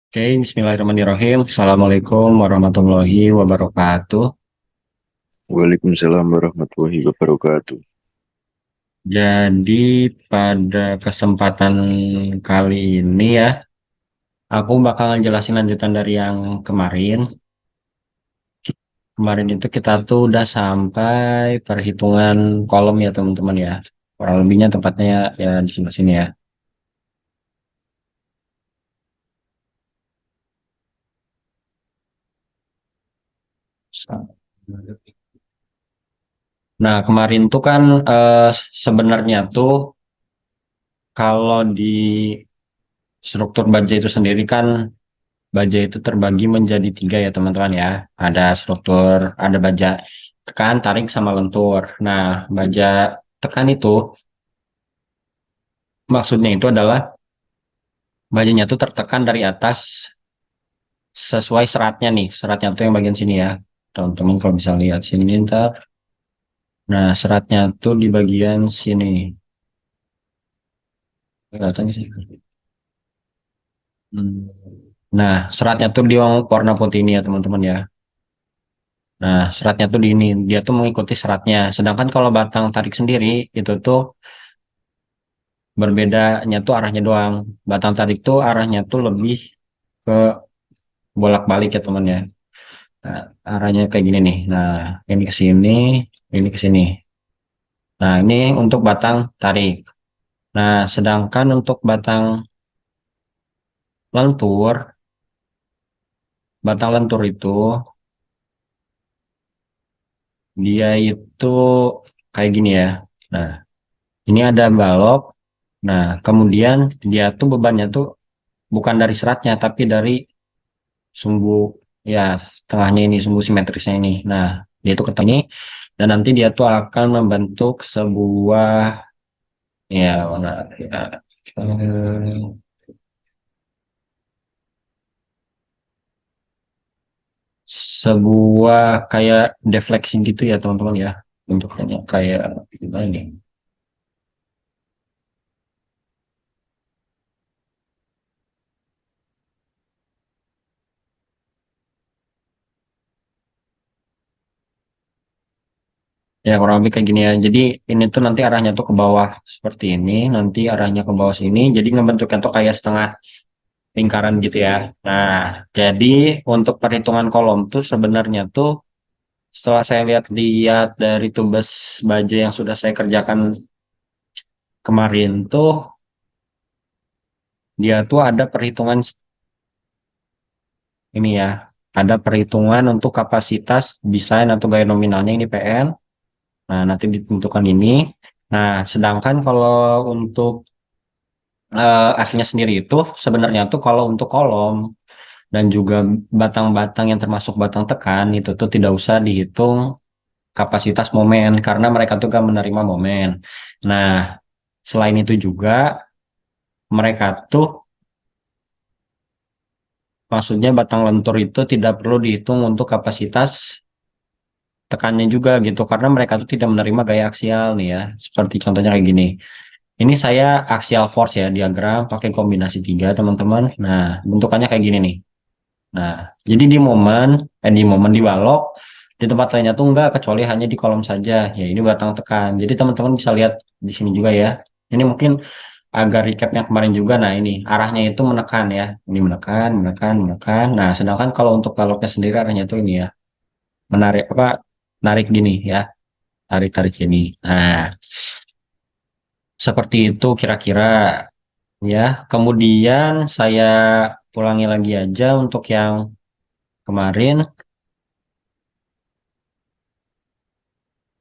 Oke, bismillahirrahmanirrahim. Assalamualaikum warahmatullahi wabarakatuh. Waalaikumsalam warahmatullahi wabarakatuh. Jadi pada kesempatan kali ini ya, aku bakal ngejelasin lanjutan dari yang kemarin. Kemarin itu kita tuh udah sampai perhitungan kolom ya teman-teman ya. Kurang lebihnya tempatnya ya di sebelah sini ya. Nah, kemarin tuh kan sebenarnya tuh kalau di struktur baja itu sendiri kan baja itu terbagi menjadi tiga ya teman-teman ya. Ada struktur, ada baja tekan, tarik, sama lentur. Nah, baja tekan itu maksudnya itu adalah bajanya tuh tertekan dari atas sesuai seratnya nih. Seratnya tuh yang bagian sini ya. Teman-teman kalau bisa lihat sini ntar. Nah, seratnya tuh di bagian sini. Kelihatannya sih. Hmm. Nah, seratnya tuh di warna putih ini ya teman-teman ya. Nah, seratnya tuh di ini, dia tuh mengikuti seratnya. Sedangkan kalau batang tarik sendiri, itu tuh berbedanya tuh arahnya doang. Batang tarik tuh arahnya tuh lebih ke bolak-balik ya teman ya. Nah, arahnya kayak gini nih. Nah, ini ke sini, ini ke sini. Nah, ini untuk batang tarik. Nah, sedangkan untuk batang lentur, batang lentur itu dia itu kayak gini ya. Nah, ini ada balok. Nah, kemudian dia tuh bebannya tuh bukan dari seratnya, tapi dari sumbu ya tengahnya ini, sumbu simetrisnya ini. Nah, dia itu ketemu ini dan nanti dia tuh akan membentuk sebuah ya mana ya, eh, sebuah kayak defleksi gitu ya teman-teman ya, bentuknya kayak gimana nih. Ya kurang lebih kayak gini ya. Jadi ini tuh nanti arahnya tuh ke bawah seperti ini, nanti arahnya ke bawah sini. Jadi ngebentuknya tuh kayak setengah lingkaran gitu ya. Nah, jadi untuk perhitungan kolom tuh sebenarnya tuh setelah saya lihat-lihat dari tugas baja yang sudah saya kerjakan kemarin tuh, dia tuh ada perhitungan ini ya, ada perhitungan untuk kapasitas desain atau gaya nominalnya ini PN. Nah, nanti ditentukan ini. Nah, sedangkan kalau untuk aslinya sendiri itu sebenarnya tuh kalau untuk kolom dan juga batang-batang yang termasuk batang tekan itu tuh tidak usah dihitung kapasitas momen karena mereka tuh gak menerima momen. Nah, selain itu juga mereka tuh maksudnya batang lentur itu tidak perlu dihitung untuk kapasitas tekannya juga gitu karena mereka tuh tidak menerima gaya aksial nih ya. Seperti contohnya kayak gini. Ini saya axial force ya diagram pakai kombinasi tiga teman-teman. Nah, bentukannya kayak gini nih. Nah, jadi di momen di balok di tempat lainnya tuh enggak kecuali hanya di kolom saja. Ya, ini batang tekan. Jadi teman-teman bisa lihat di sini juga ya. Ini mungkin agar recapnya kemarin juga. Nah, ini arahnya itu menekan ya. Ini menekan, menekan, menekan. Nah, sedangkan kalau untuk baloknya sendiri arahnya tuh ini ya. Menarik apa? Narik gini ya. Tarik-tarik gini. Nah, seperti itu kira-kira ya. Kemudian saya ulangi lagi aja untuk yang kemarin.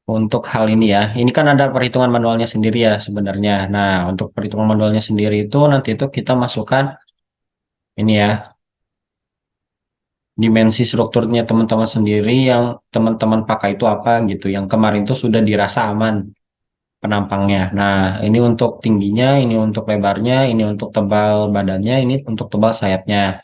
Untuk hal ini ya, ini kan ada perhitungan manualnya sendiri ya sebenarnya. Nah, untuk perhitungan manualnya sendiri itu nanti itu kita masukkan ini ya, dimensi strukturnya teman-teman sendiri yang teman-teman pakai itu apa gitu. Yang kemarin itu sudah dirasa aman penampangnya. Nah, ini untuk tingginya, ini untuk lebarnya, ini untuk tebal badannya, ini untuk tebal sayapnya.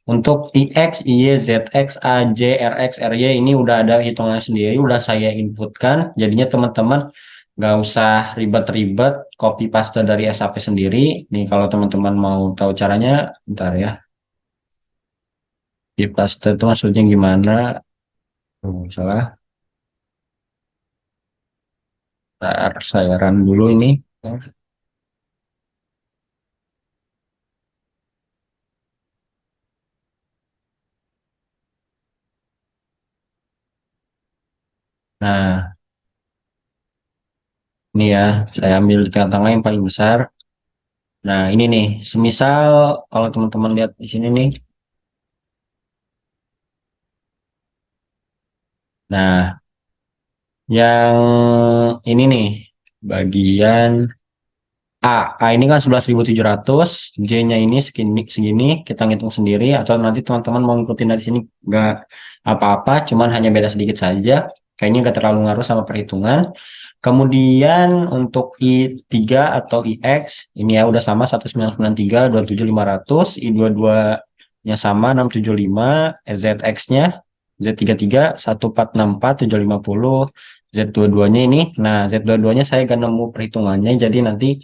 Untuk IX, YY, ZX, AJ, RX, RY ini udah ada hitungannya sendiri, udah saya inputkan. Jadinya teman-teman nggak usah ribet-ribet copy paste dari SAP sendiri. Nih kalau teman-teman mau tahu caranya, bentar ya. Di paste itu maksudnya gimana? Salah. Ntar saya run dulu ini. Nah, ini ya, saya ambil di tengah-tengah yang paling besar. Nah, ini nih, semisal kalau teman-teman lihat di sini nih. Nah, yang ini nih, bagian A ini kan 11.700, J-nya ini segini, segini, kita ngitung sendiri, atau nanti teman-teman mau ngikutin dari sini, nggak apa-apa, cuman hanya beda sedikit saja, kayaknya nggak terlalu ngaruh sama perhitungan. Kemudian untuk I3 atau IX, ini ya udah sama 1993, 27500, I22-nya sama 675, ZX-nya, Z33, 1464, 750, Z22-nya ini, nah Z22-nya saya gak nemu perhitungannya, jadi nanti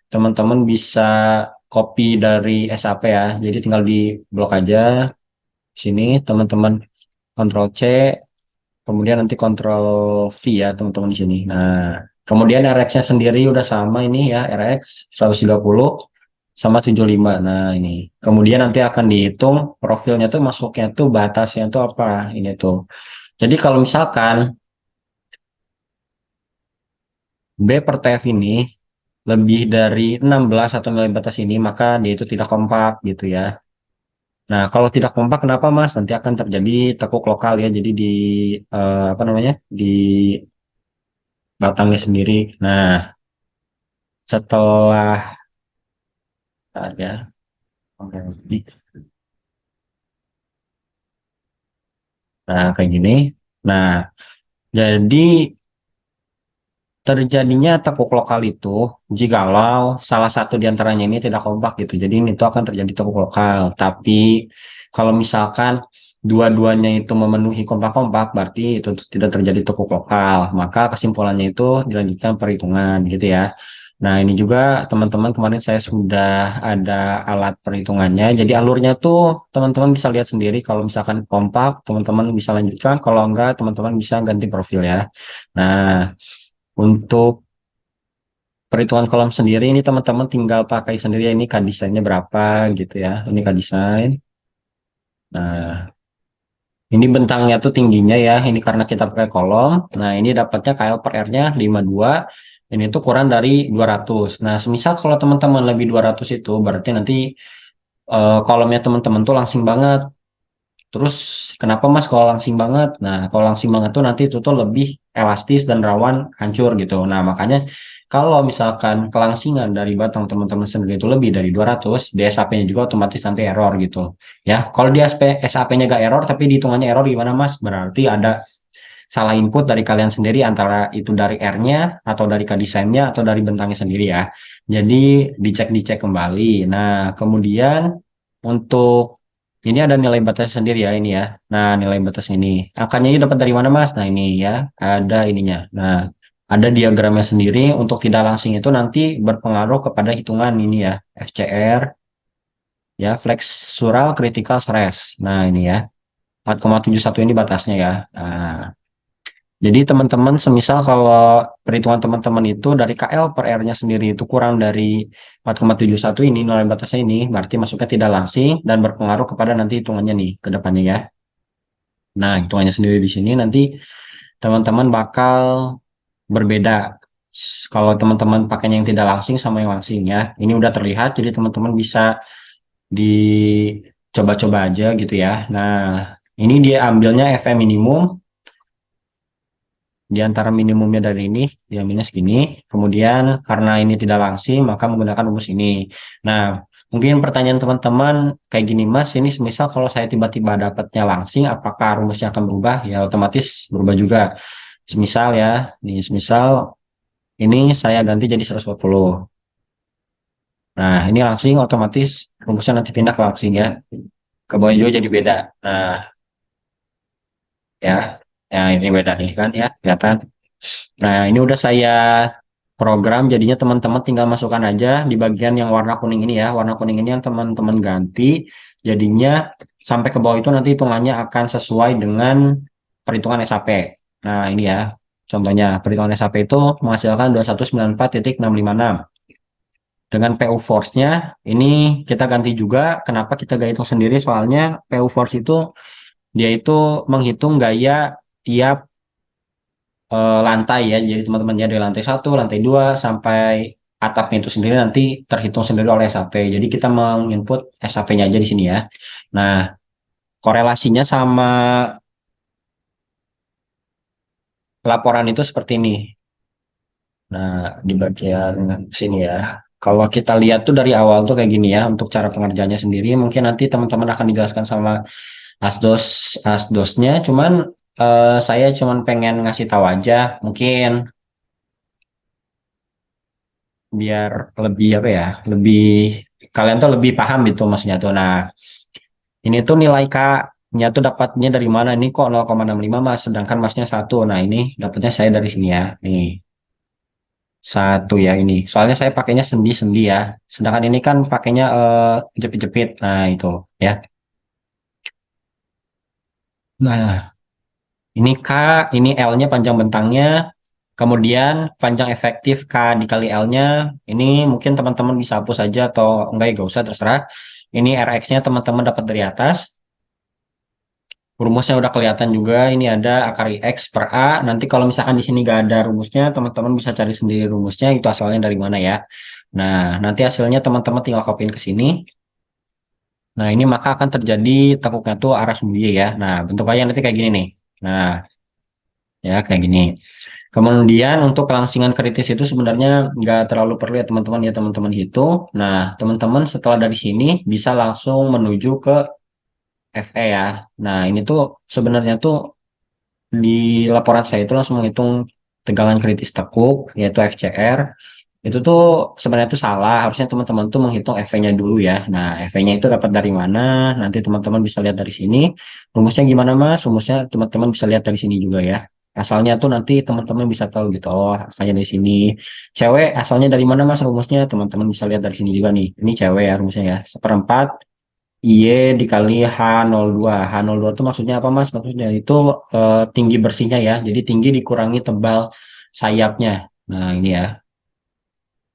teman-teman bisa copy dari SAP ya. Jadi tinggal di blok aja sini teman-teman Ctrl C, kemudian nanti Ctrl V ya teman-teman di sini. Nah, kemudian RX-nya sendiri udah sama ini ya, RX 130 sama 75. Nah, ini. Kemudian nanti akan dihitung profilnya tuh masuknya tuh batasnya tuh apa ini tuh. Jadi kalau misalkan B per TF ini lebih dari 16 atau nilai batas ini, maka dia itu tidak kompak gitu ya. Nah, kalau tidak kompak kenapa Mas? Nanti akan terjadi tekuk lokal ya. Jadi di apa namanya? Di batangnya sendiri. Nah, setelah ada nah kayak gini. Nah, jadi terjadinya tekuk lokal itu jikalau salah satu di antaranya ini tidak kompak gitu. Jadi ini itu akan terjadi tekuk lokal. Tapi kalau misalkan dua-duanya itu memenuhi kompak-kompak, berarti itu tidak terjadi tekuk lokal. Maka kesimpulannya itu dilanjutkan perhitungan gitu ya. Nah, ini juga teman-teman kemarin saya sudah ada alat perhitungannya. Jadi alurnya tuh teman-teman bisa lihat sendiri. Kalau misalkan kompak, teman-teman bisa lanjutkan. Kalau enggak, teman-teman bisa ganti profil ya. Nah, untuk perhitungan kolom sendiri ini teman-teman tinggal pakai sendiri ya, ini K-design-nya berapa gitu ya. Ini K-design. Nah, ini bentangnya tuh tingginya ya. Ini karena kita pakai kolom. Nah, ini dapatnya KL per R-nya 52. Ini tuh kurang dari 200. Nah, semisal kalau teman-teman lebih 200 itu berarti nanti kolomnya teman-teman tuh langsing banget. Terus kenapa Mas kalau langsing banget? Nah, kalau langsing banget tuh nanti itu tuh lebih elastis dan rawan hancur gitu. Nah, makanya kalau misalkan kelangsingan dari batang teman-teman sendiri itu lebih dari 200, di SAP-nya juga otomatis nanti error gitu. Ya, kalau di SAP-nya gak error tapi di hitungannya error gimana Mas? Berarti ada salah input dari kalian sendiri antara itu dari R-nya atau dari K-design-nya atau dari bentangnya sendiri ya. Jadi dicek-dicek kembali. Nah, kemudian untuk ini ada nilai batas sendiri ya ini ya. Nah, nilai batas ini. Angkanya ini dapat dari mana, Mas? Nah, ini ya, ada ininya. Nah, ada diagramnya sendiri untuk tidak langsing itu nanti berpengaruh kepada hitungan ini ya, FCR ya, flexural critical stress. Nah, ini ya, 4,71 ini batasnya ya. Nah, jadi teman-teman semisal kalau perhitungan teman-teman itu dari KL per R-nya sendiri itu kurang dari 4,71 ini nilai batasnya ini berarti masuknya tidak langsing dan berpengaruh kepada nanti hitungannya nih ke depannya ya. Nah, hitungannya sendiri di sini nanti teman-teman bakal berbeda. Kalau teman-teman pakainya yang tidak langsing sama yang langsing ya. Ini udah terlihat jadi teman-teman bisa dicoba-coba aja gitu ya. Nah, ini dia ambilnya FM minimum di antara minimumnya dari ini diambilnya segini. Kemudian karena ini tidak langsing maka menggunakan rumus ini. Nah, mungkin pertanyaan teman-teman kayak gini Mas, ini semisal kalau saya tiba-tiba dapatnya langsing apakah rumusnya akan berubah? Ya otomatis berubah juga. Semisal ya, nih semisal ini saya ganti jadi 140. Nah, ini langsing otomatis rumusnya nanti pindah ke langsing ya. Ke bawah juga jadi beda. Nah, ya. Ya, ini beda nih kan ya, kelihatan. Nah, ini udah saya program, jadinya teman-teman tinggal masukkan aja di bagian yang warna kuning ini ya. Warna kuning ini yang teman-teman ganti, jadinya sampai ke bawah itu nanti hitungannya akan sesuai dengan perhitungan SAP. Nah, ini ya. Contohnya, perhitungan SAP itu menghasilkan 2194,656. Dengan PU Force-nya, ini kita ganti juga. Kenapa kita gak hitung sendiri? Soalnya PU Force itu, dia itu menghitung gaya tiap lantai ya. Jadi teman-teman ya dari lantai satu, lantai 2 sampai atapnya itu sendiri nanti terhitung sendiri oleh SAP. Jadi kita menginput SAP-nya aja di sini ya. Nah, korelasinya sama laporan itu seperti ini. Nah, di bagian sini ya. Kalau kita lihat tuh dari awal tuh kayak gini ya, untuk cara pengerjaannya sendiri, mungkin nanti teman-teman akan dijelaskan sama asdos asdosnya. Cuman saya cuman pengen ngasih tahu aja, mungkin biar lebih apa ya, lebih kalian tuh lebih paham gitu maksudnya tuh. Nah, ini tuh nilai K-nya tuh dapatnya dari mana? Ini kok 0,65 Mas, sedangkan Masnya satu. Nah, ini dapatnya saya dari sini ya. Nih, satu ya ini. Soalnya saya pakainya sendi-sendi ya. Sedangkan ini kan pakainya jepit-jepit. Nah, itu ya. Nah, ini K, ini L-nya panjang bentangnya. Kemudian panjang efektif K dikali L-nya. Ini mungkin teman-teman bisa hapus saja atau enggak ya, enggak usah terserah. Ini Rx-nya teman-teman dapat dari atas. Rumusnya udah kelihatan juga. Ini ada akar X per A. Nanti kalau misalkan di sini nggak ada rumusnya, teman-teman bisa cari sendiri rumusnya. Itu asalnya dari mana ya. Nah, nanti hasilnya teman-teman tinggal copyin ke sini. Nah, ini maka akan terjadi tekuknya tuh arah sumbuye ya. Nah, bentukannya nanti kayak gini nih. Nah, ya kayak gini. Kemudian untuk kelangsingan kritis itu sebenarnya nggak terlalu perlu ya teman-teman hitung. Nah, teman-teman setelah dari sini bisa langsung menuju ke FE ya. Nah, ini tuh sebenarnya tuh di laporan saya itu langsung menghitung tegangan kritis tekuk yaitu FCR. Itu tuh sebenarnya tuh salah. Harusnya teman-teman tuh menghitung FV-nya dulu ya. Nah, FV-nya itu dapat dari mana? Nanti teman-teman bisa lihat dari sini. Rumusnya gimana, Mas? Rumusnya teman-teman bisa lihat dari sini juga ya. Asalnya tuh nanti teman-teman bisa tahu gitu. Oh, asalnya dari sini. Cewek asalnya dari mana, Mas? Rumusnya teman-teman bisa lihat dari sini juga nih. Ini cewek ya rumusnya ya. Seperempat Y dikali H02. H02 itu maksudnya apa, Mas? Maksudnya itu tinggi bersihnya ya. Jadi tinggi dikurangi tebal sayapnya. Nah, ini ya.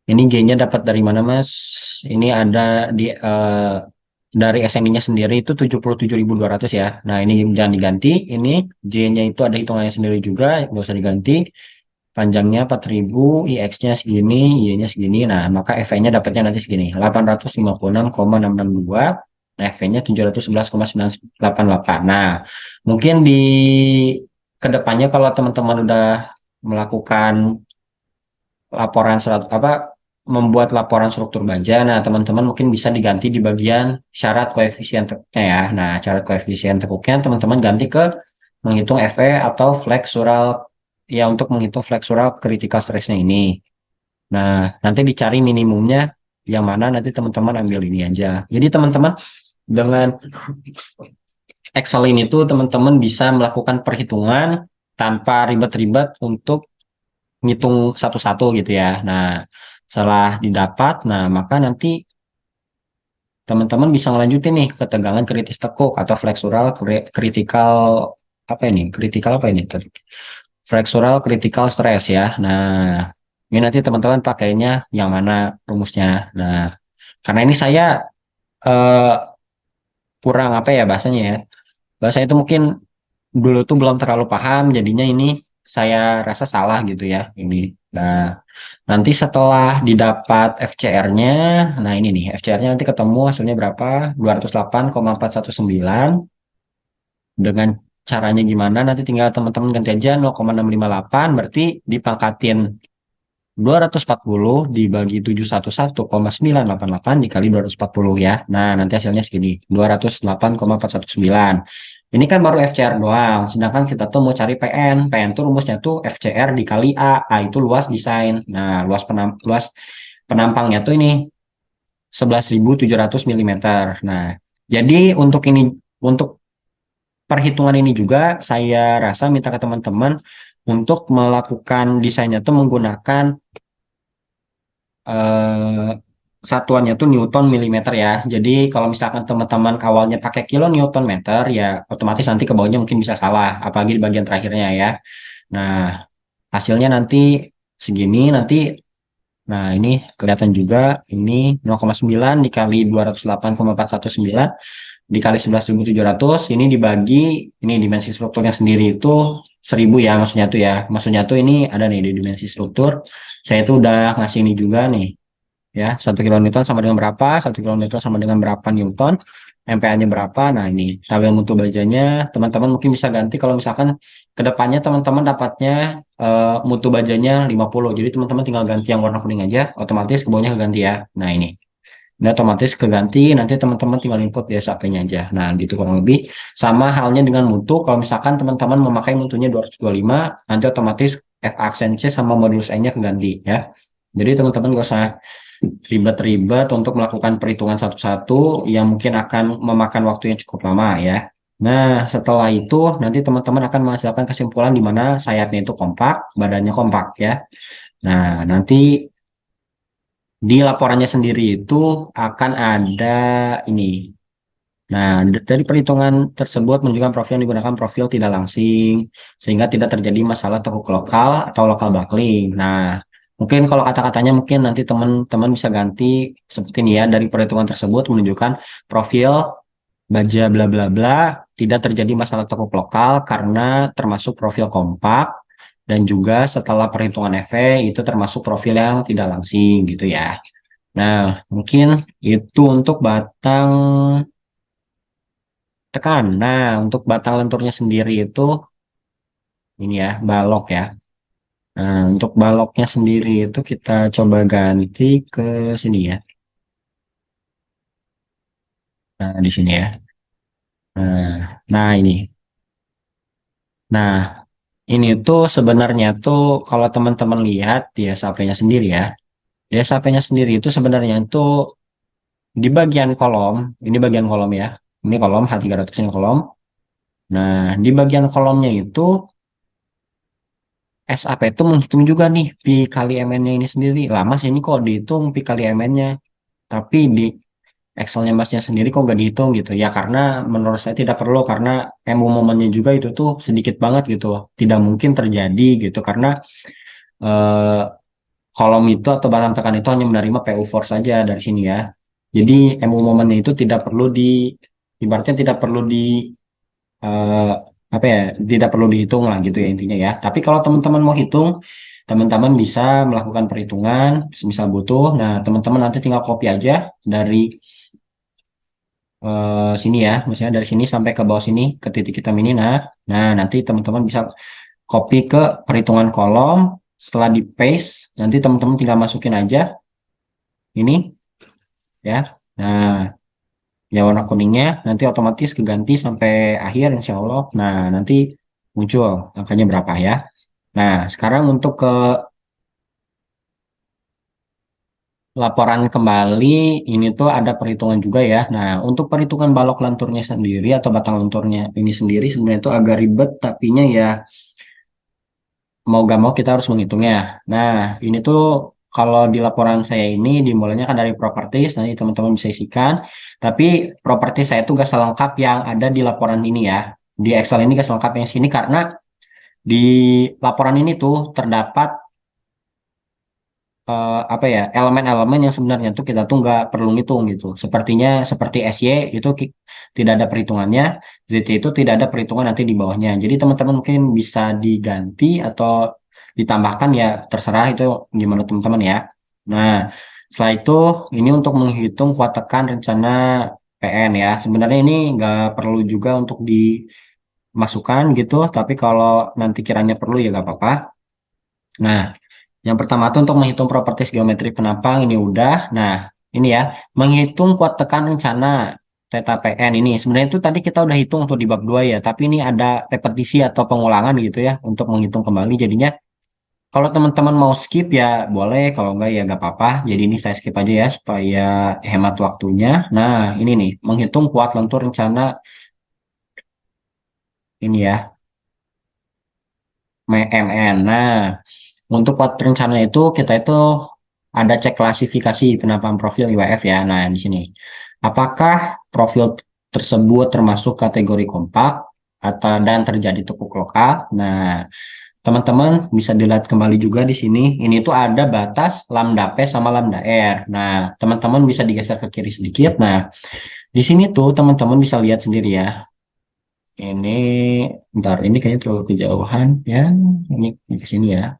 Ini G-nya dapat dari mana, Mas? Ini ada di dari SMI-nya sendiri itu 77.200 ya. Nah, ini jangan diganti. Ini J-nya itu ada hitungannya sendiri juga, nggak usah diganti. Panjangnya 4.000, IX-nya segini, Y-nya segini. Nah, maka FE-nya dapatnya nanti segini, 856,662. Nah, FE-nya 711,988. Nah, mungkin di kedepannya kalau teman-teman udah melakukan laporan surat apa membuat laporan struktur baja. Nah, teman-teman mungkin bisa diganti di bagian syarat koefisien tekuknya ya. Nah, syarat koefisien tekuknya teman-teman ganti ke menghitung FE atau flexural ya untuk menghitung flexural critical stress-nya ini. Nah, nanti dicari minimumnya yang mana nanti teman-teman ambil ini aja. Jadi teman-teman dengan Excel ini tuh teman-teman bisa melakukan perhitungan tanpa ribet-ribet untuk ngitung satu-satu gitu ya. Nah, setelah didapat, nah maka nanti teman-teman bisa ngelanjutin nih ke tegangan kritis tekuk atau flexural critical apa ini? Critical apa ini? Flexural critical stress ya. Nah, ini nanti teman-teman pakainya yang mana rumusnya. Nah, karena ini saya eh, kurang apa ya bahasanya ya. Bahasa itu mungkin dulu tuh belum terlalu paham, jadinya ini saya rasa salah gitu ya. Ini. Nah, nanti setelah didapat FCR-nya, nah ini nih, FCR-nya nanti ketemu hasilnya berapa? 208,419. Dengan caranya gimana? Nanti tinggal teman-teman ganti aja 0,658, berarti dipangkatin 240 dibagi 711,988 dikali 240 ya. Nah, nanti hasilnya segini, 208,419. Ini kan baru FCR doang, sedangkan kita tuh mau cari PN. PN tuh rumusnya tuh FCR dikali A. A itu luas desain. Nah, luas penampangnya tuh ini 11.700 milimeter. Nah, jadi untuk perhitungan ini juga saya rasa minta ke teman-teman untuk melakukan desainnya tuh menggunakan satuannya tuh Newton milimeter ya. Jadi kalau misalkan teman-teman awalnya pakai kilo Newton meter, ya otomatis nanti ke bawahnya mungkin bisa salah, apalagi di bagian terakhirnya ya. Nah, hasilnya nanti segini, nanti, nah ini kelihatan juga, ini 0,9 dikali 208,419 dikali 11.700, ini dibagi, ini dimensi strukturnya sendiri itu 1000 ya, maksudnya tuh ya. Maksudnya tuh ini ada nih di dimensi struktur. Saya tuh udah ngasih ini juga nih ya, 1 kilonewton sama dengan berapa, 1 kilonewton sama dengan berapa newton, MPa-nya berapa. Nah ini tabel mutu bajanya teman-teman mungkin bisa ganti kalau misalkan kedepannya teman-teman dapatnya mutu bajanya 50, jadi teman-teman tinggal ganti yang warna kuning aja, otomatis ke bawahnya keganti ya. Nah ini otomatis keganti, nanti teman-teman tinggal input di SAP-nya aja. Nah gitu kurang lebih. Sama halnya dengan mutu, kalau misalkan teman-teman memakai mutunya 225, nanti otomatis F aksen C sama modulus N-nya keganti ya. Jadi teman-teman gak usah ribet-ribet untuk melakukan perhitungan satu-satu yang mungkin akan memakan waktu yang cukup lama ya. Nah, setelah itu nanti teman-teman akan menghasilkan kesimpulan di mana sayapnya itu kompak, badannya kompak ya. Nah, nanti di laporannya sendiri itu akan ada ini. Nah, dari perhitungan tersebut menunjukkan profil yang digunakan profil tidak langsing, sehingga tidak terjadi masalah tekuk lokal atau lokal buckling. Nah, mungkin kalau kata-katanya mungkin nanti teman-teman bisa ganti seperti ini ya, dari perhitungan tersebut menunjukkan profil baja bla bla bla, tidak terjadi masalah tekuk lokal karena termasuk profil kompak, dan juga setelah perhitungan efek itu termasuk profil yang tidak langsing gitu ya. Nah, mungkin itu untuk batang tekan. Nah, untuk batang lenturnya sendiri itu ini ya, balok ya. Nah, untuk baloknya sendiri itu kita coba ganti ke sini ya. Nah, di sini ya. Nah ini. Nah, ini tuh sebenarnya tuh kalau teman-teman lihat di SAP-nya sendiri ya. Di SAP-nya sendiri itu sebenarnya itu di bagian kolom, ini bagian kolom ya. Ini kolom H300 ini kolom. Nah, di bagian kolomnya itu SAP itu menghitung juga nih pi kali MN-nya ini sendiri. Lama sih ini kok dihitung pi kali MN-nya. Tapi di Excel-nya Masnya sendiri kok nggak dihitung gitu. Ya karena menurut saya tidak perlu, karena MU momennya juga itu tuh sedikit banget gitu. Tidak mungkin terjadi gitu. Karena eh, kolom itu atau batang tekan itu hanya menerima PU force saja dari sini ya. Jadi MU momennya itu tidak perlu ibaratnya tidak perlu eh, apa ya, tidak perlu dihitung lah gitu ya intinya ya. Tapi kalau teman-teman mau hitung, teman-teman bisa melakukan perhitungan semisal butuh. Nah, teman-teman nanti tinggal copy aja dari sini ya, misalnya dari sini sampai ke bawah sini ke titik hitam ini. Nah, nanti teman-teman bisa copy ke perhitungan kolom. Setelah di paste, nanti teman-teman tinggal masukin aja ini ya. Nah, yang warna kuningnya nanti otomatis keganti sampai akhir insya Allah. Nah, nanti muncul angkanya berapa ya. Nah, sekarang untuk ke laporan kembali, ini tuh ada perhitungan juga ya. Nah, untuk perhitungan balok lenturnya sendiri atau batang lenturnya ini sendiri sebenarnya itu agak ribet, tapinya ya mau gak mau kita harus menghitungnya. Nah, ini tuh kalau di laporan saya ini dimulainya kan dari properties, nanti teman-teman bisa isikan. Tapi properti saya tuh gak selengkap yang ada di laporan ini ya. Di Excel ini gak selengkap yang sini karena di laporan ini tuh terdapat apa ya, elemen-elemen yang sebenarnya tuh kita tuh nggak perlu ngitung gitu. Sepertinya seperti SY itu tidak ada perhitungannya, ZT itu tidak ada perhitungan nanti di bawahnya. Jadi teman-teman mungkin bisa diganti atau ditambahkan ya, terserah itu gimana teman-teman ya. Nah, setelah itu ini untuk menghitung kuat tekan rencana PN ya. Sebenarnya ini nggak perlu juga untuk dimasukkan gitu, tapi kalau nanti kiranya perlu ya nggak apa-apa. Nah, yang pertama tuh untuk menghitung properties geometri penampang ini udah. Nah, ini ya, menghitung kuat tekan rencana theta PN ini. Sebenarnya itu tadi kita udah hitung tuh di bab 2 ya, tapi ini ada repetisi atau pengulangan gitu ya untuk menghitung kembali. Jadinya kalau teman-teman mau skip ya boleh, kalau enggak ya nggak apa-apa. Jadi ini saya skip aja ya supaya hemat waktunya. Nah, ini nih, menghitung kuat lentur rencana ini ya, MN. Nah, untuk kuat rencana itu kita itu ada cek klasifikasi penampakan profil IWF ya. Nah, di sini. Apakah profil tersebut termasuk kategori kompak atau dan terjadi tekuk lokal? Nah, teman-teman bisa dilihat kembali juga di sini. Ini tuh ada batas lambda P sama lambda R. Nah, teman-teman bisa digeser ke kiri sedikit. Nah, di sini tuh teman-teman bisa lihat sendiri ya. Ini, bentar, ini kayaknya terlalu kejauhan ya. Ini ke sini ya.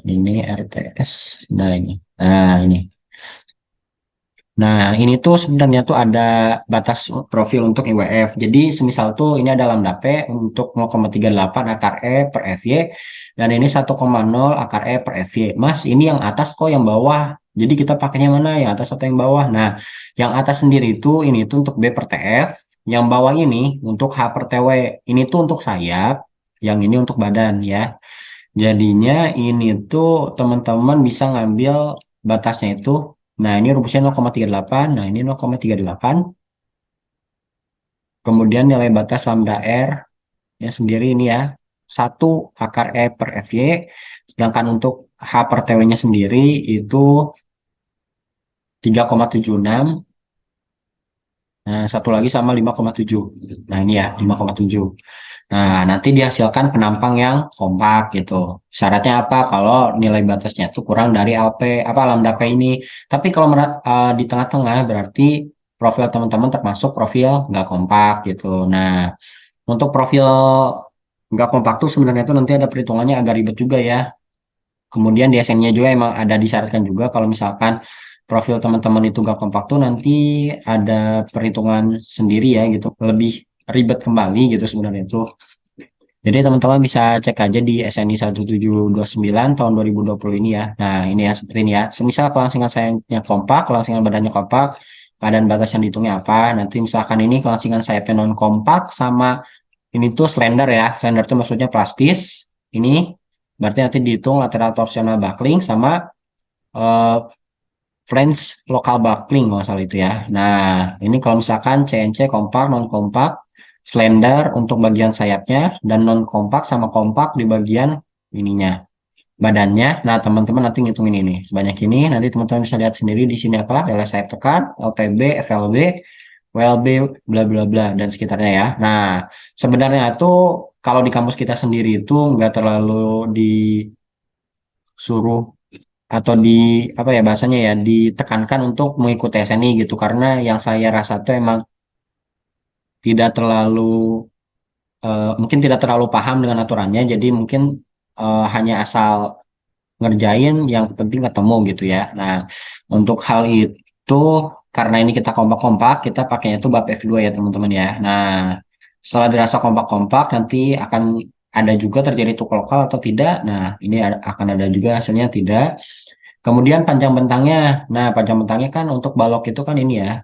Ini RTS. Nah, ini. Nah, ini. Nah, ini tuh sebenarnya tuh ada batas profil untuk IWF. Jadi, semisal tuh ini ada lambda P untuk 0,38 akar E per FY, dan ini 1,0 akar E per FY. Mas, ini yang atas kok yang bawah. Jadi, kita pakainya mana? Yang atas atau yang bawah? Nah, yang atas sendiri itu, ini tuh untuk B per TF. Yang bawah ini untuk H per TW. Ini tuh untuk sayap. Yang ini untuk badan ya. Jadinya ini tuh teman-teman bisa ngambil batasnya itu. Nah, ini rumusnya 0,38. Nah, ini 0,38. Kemudian nilai batas lambda R ya sendiri ini ya. 1 akar E per FY. Sedangkan untuk H per TW-nya sendiri itu 3,76. Nah, satu lagi sama 5,7. Nah, ini ya 5,7. Nah, nanti dihasilkan penampang yang kompak gitu. Syaratnya apa? Kalau nilai batasnya itu kurang dari LP apa lambda P ini. Tapi kalau di tengah-tengah berarti profil teman-teman termasuk profil nggak kompak gitu. Nah, untuk profil nggak kompak tuh sebenarnya tuh nanti ada perhitungannya agak ribet juga ya. Kemudian di SN-nya juga emang ada disyaratkan juga kalau misalkan profil teman-teman itu nggak kompak tuh nanti ada perhitungan sendiri ya gitu. Lebih ribet kembali gitu sebenarnya itu. Jadi teman-teman bisa cek aja di SNI 1729 tahun 2020 ini ya. Nah, ini ya seperti ini ya. Semisal kelangsingan sayapnya kompak, kelangsingan badannya kompak, keadaan batas yang dihitungnya apa. Nanti misalkan ini kelangsingan sayapnya non kompak sama ini tuh slender ya. Slender itu maksudnya plastis. Ini berarti nanti dihitung lateral torsional buckling sama eh, flange lokal buckling kalau nggak salah itu ya. Nah, ini kalau misalkan CNC kompak, non kompak, slender untuk bagian sayapnya dan non kompak sama kompak di bagian ininya badannya. Nah, teman-teman nanti ngitungin ini sebanyak ini. Nanti teman-teman bisa lihat sendiri di sini apa adalah sayap tekan, LTB, FLB, WLB, bla bla bla dan sekitarnya ya. Nah, sebenarnya itu kalau di kampus kita sendiri itu nggak terlalu disuruh atau di apa ya bahasanya ya ditekankan untuk mengikuti SNI gitu karena yang saya rasa tuh emang tidak terlalu mungkin tidak terlalu paham dengan aturannya jadi mungkin hanya asal ngerjain yang penting ketemu gitu ya. Nah, untuk hal itu karena ini kita kompak-kompak kita pakainya tuh bab F2 ya teman-teman ya. Nah, setelah dirasa kompak-kompak nanti akan ada juga terjadi tuk lokal atau tidak. Nah, ini akan ada juga hasilnya tidak. Kemudian panjang bentangnya. Nah, panjang bentangnya kan untuk balok itu kan ini ya.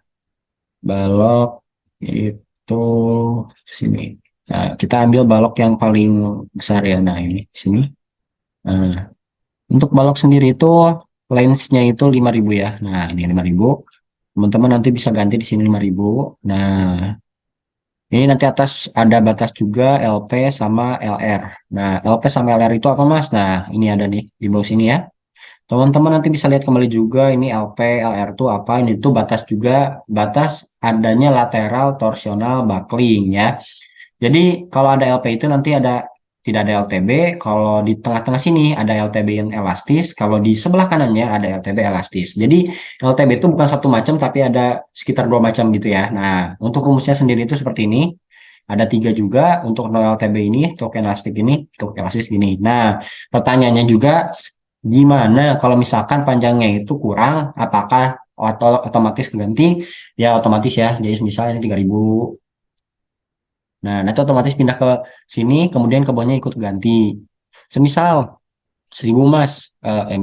Balok itu sini. Nah, kita ambil balok yang paling besar ya. Nah, ini sini. Nah, untuk balok sendiri itu lensnya itu 5.000 ya. Nah, ini 5.000. Teman-teman nanti bisa ganti di sini 5.000. Nah, ini nanti atas ada batas juga LP sama LR. Nah, LP sama LR itu apa, Mas? Nah, ini ada nih di bawah sini ya. Teman-teman nanti bisa lihat kembali juga ini LP, LR itu apa? Ini tuh batas juga batas adanya lateral torsional buckling ya. Jadi kalau ada LP itu nanti ada tidak ada LTB, kalau di tengah-tengah sini ada LTB yang elastis, kalau di sebelah kanannya ada LTB elastis. Jadi LTB itu bukan satu macam tapi ada sekitar dua macam gitu ya. Nah, untuk rumusnya sendiri itu seperti ini. Ada tiga juga untuk no LTB ini, untuk elastik ini, untuk elastis ini. Nah, pertanyaannya juga gimana kalau misalkan panjangnya itu kurang, apakah atau otomatis ganti? Ya otomatis ya. Jadi misalnya 3.000. Nah, nanti otomatis pindah ke sini, kemudian ke bawahnya ikut ganti. Semisal 1.000 mas,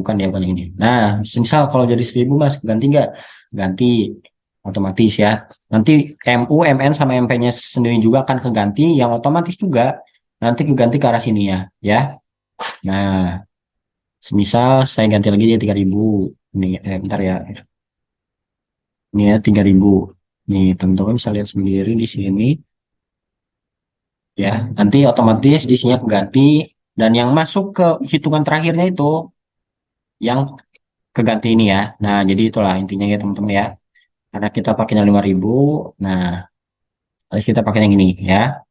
bukan dia bukan ini. Nah, semisal kalau jadi 1.000 mas, ganti nggak? Ganti otomatis ya. Nanti MU, MN sama MP-nya sendiri juga akan keganti, yang otomatis juga nanti keganti ke arah sini ya. Ya. Nah, semisal saya ganti lagi jadi 3.000. Ini, bentar ya. Ini ya 3.000. Nih, teman-teman bisa lihat sendiri di sini. Ya, nanti otomatis di sini ganti dan yang masuk ke hitungan terakhirnya itu yang keganti ini ya. Nah, jadi itulah intinya ya teman-teman ya. Karena kita pakainya 5.000, nah harus kita pakai yang ini ya.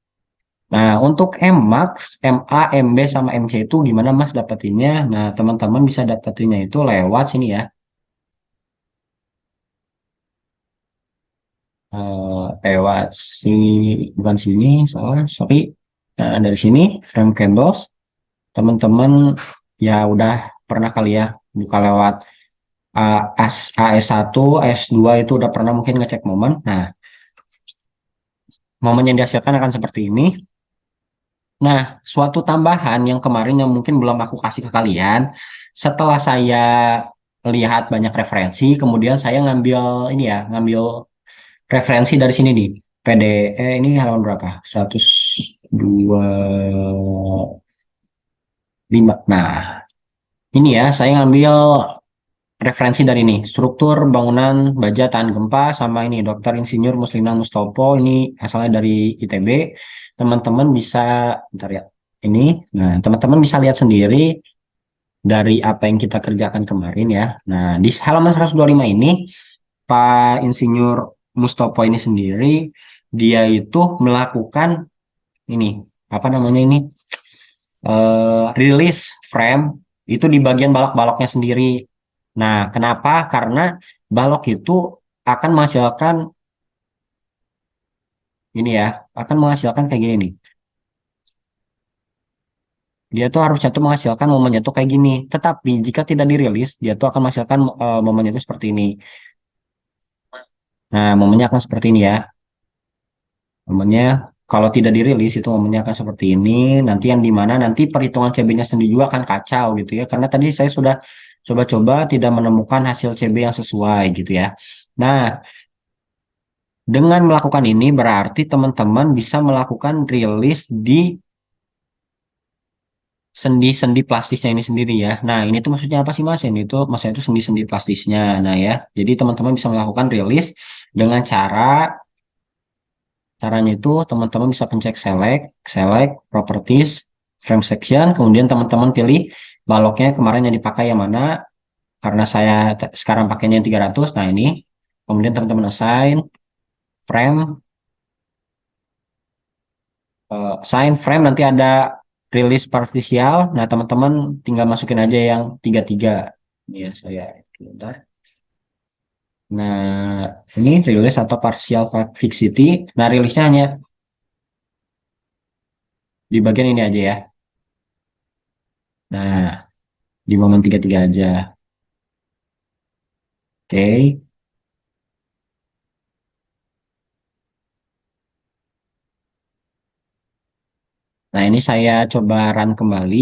Nah, untuk MMAX, MA, MB, sama MC itu gimana Mas dapetinnya? Nah, teman-teman bisa dapetinnya itu lewat sini ya. Lewat sini, bukan sini, salah, sorry. Nah, dari sini, frame candles, teman-teman ya udah pernah kali ya buka lewat AS1, AS2 itu udah pernah mungkin ngecek momen. Nah, momen yang dihasilkan akan seperti ini. Nah, suatu tambahan yang kemarin yang mungkin belum aku kasih ke kalian, setelah saya lihat banyak referensi, kemudian saya ngambil ini ya, ngambil referensi dari sini nih. PDE ini halaman berapa? 125. Nah, ini ya, saya ngambil referensi dari ini, struktur bangunan baja tahan gempa sama ini Dr. Insinyur Muslina Mustopo, ini asalnya dari ITB. Teman-teman bisa, bentar ya, ini. Nah, teman-teman bisa lihat sendiri dari apa yang kita kerjakan kemarin ya. Nah, di halaman 125 ini, Pak Insinyur Mustopo ini sendiri, dia itu melakukan ini, apa namanya ini, rilis frame itu di bagian balok-baloknya sendiri. Nah, kenapa? Karena balok itu akan menghasilkan ini ya, akan menghasilkan kayak gini nih. Dia tuh harusnya tuh menghasilkan momennya tuh kayak gini. Tetapi jika tidak dirilis, dia tuh akan menghasilkan momennya itu seperti ini. Nah, momennya akan seperti ini ya. Momennya kalau tidak dirilis itu momennya akan seperti ini. Nanti yang dimana nanti perhitungan CB-nya sendiri juga akan kacau gitu ya. Karena tadi saya sudah coba-coba tidak menemukan hasil CB yang sesuai gitu ya. Nah, dengan melakukan ini berarti teman-teman bisa melakukan rilis di sendi-sendi plastisnya ini sendiri ya. Nah, ini tuh maksudnya apa sih Mas? Ini tuh maksudnya itu sendi-sendi plastisnya. Nah ya, jadi teman-teman bisa melakukan rilis dengan caranya itu teman-teman bisa pencet select, select, properties, frame section, kemudian teman-teman pilih baloknya kemarin yang dipakai yang mana. Karena saya sekarang pakainya yang 300, nah ini. Kemudian teman-teman assign frame, sign frame nanti ada rilis partisial. Nah, teman-teman tinggal masukin aja yang 33. Ya, saya bentar. Nah, ini rilis atau partial fixity. Nah, rilisnya hanya di bagian ini aja ya. Nah, di momen 33 aja. Oke. Nah, ini saya coba run kembali.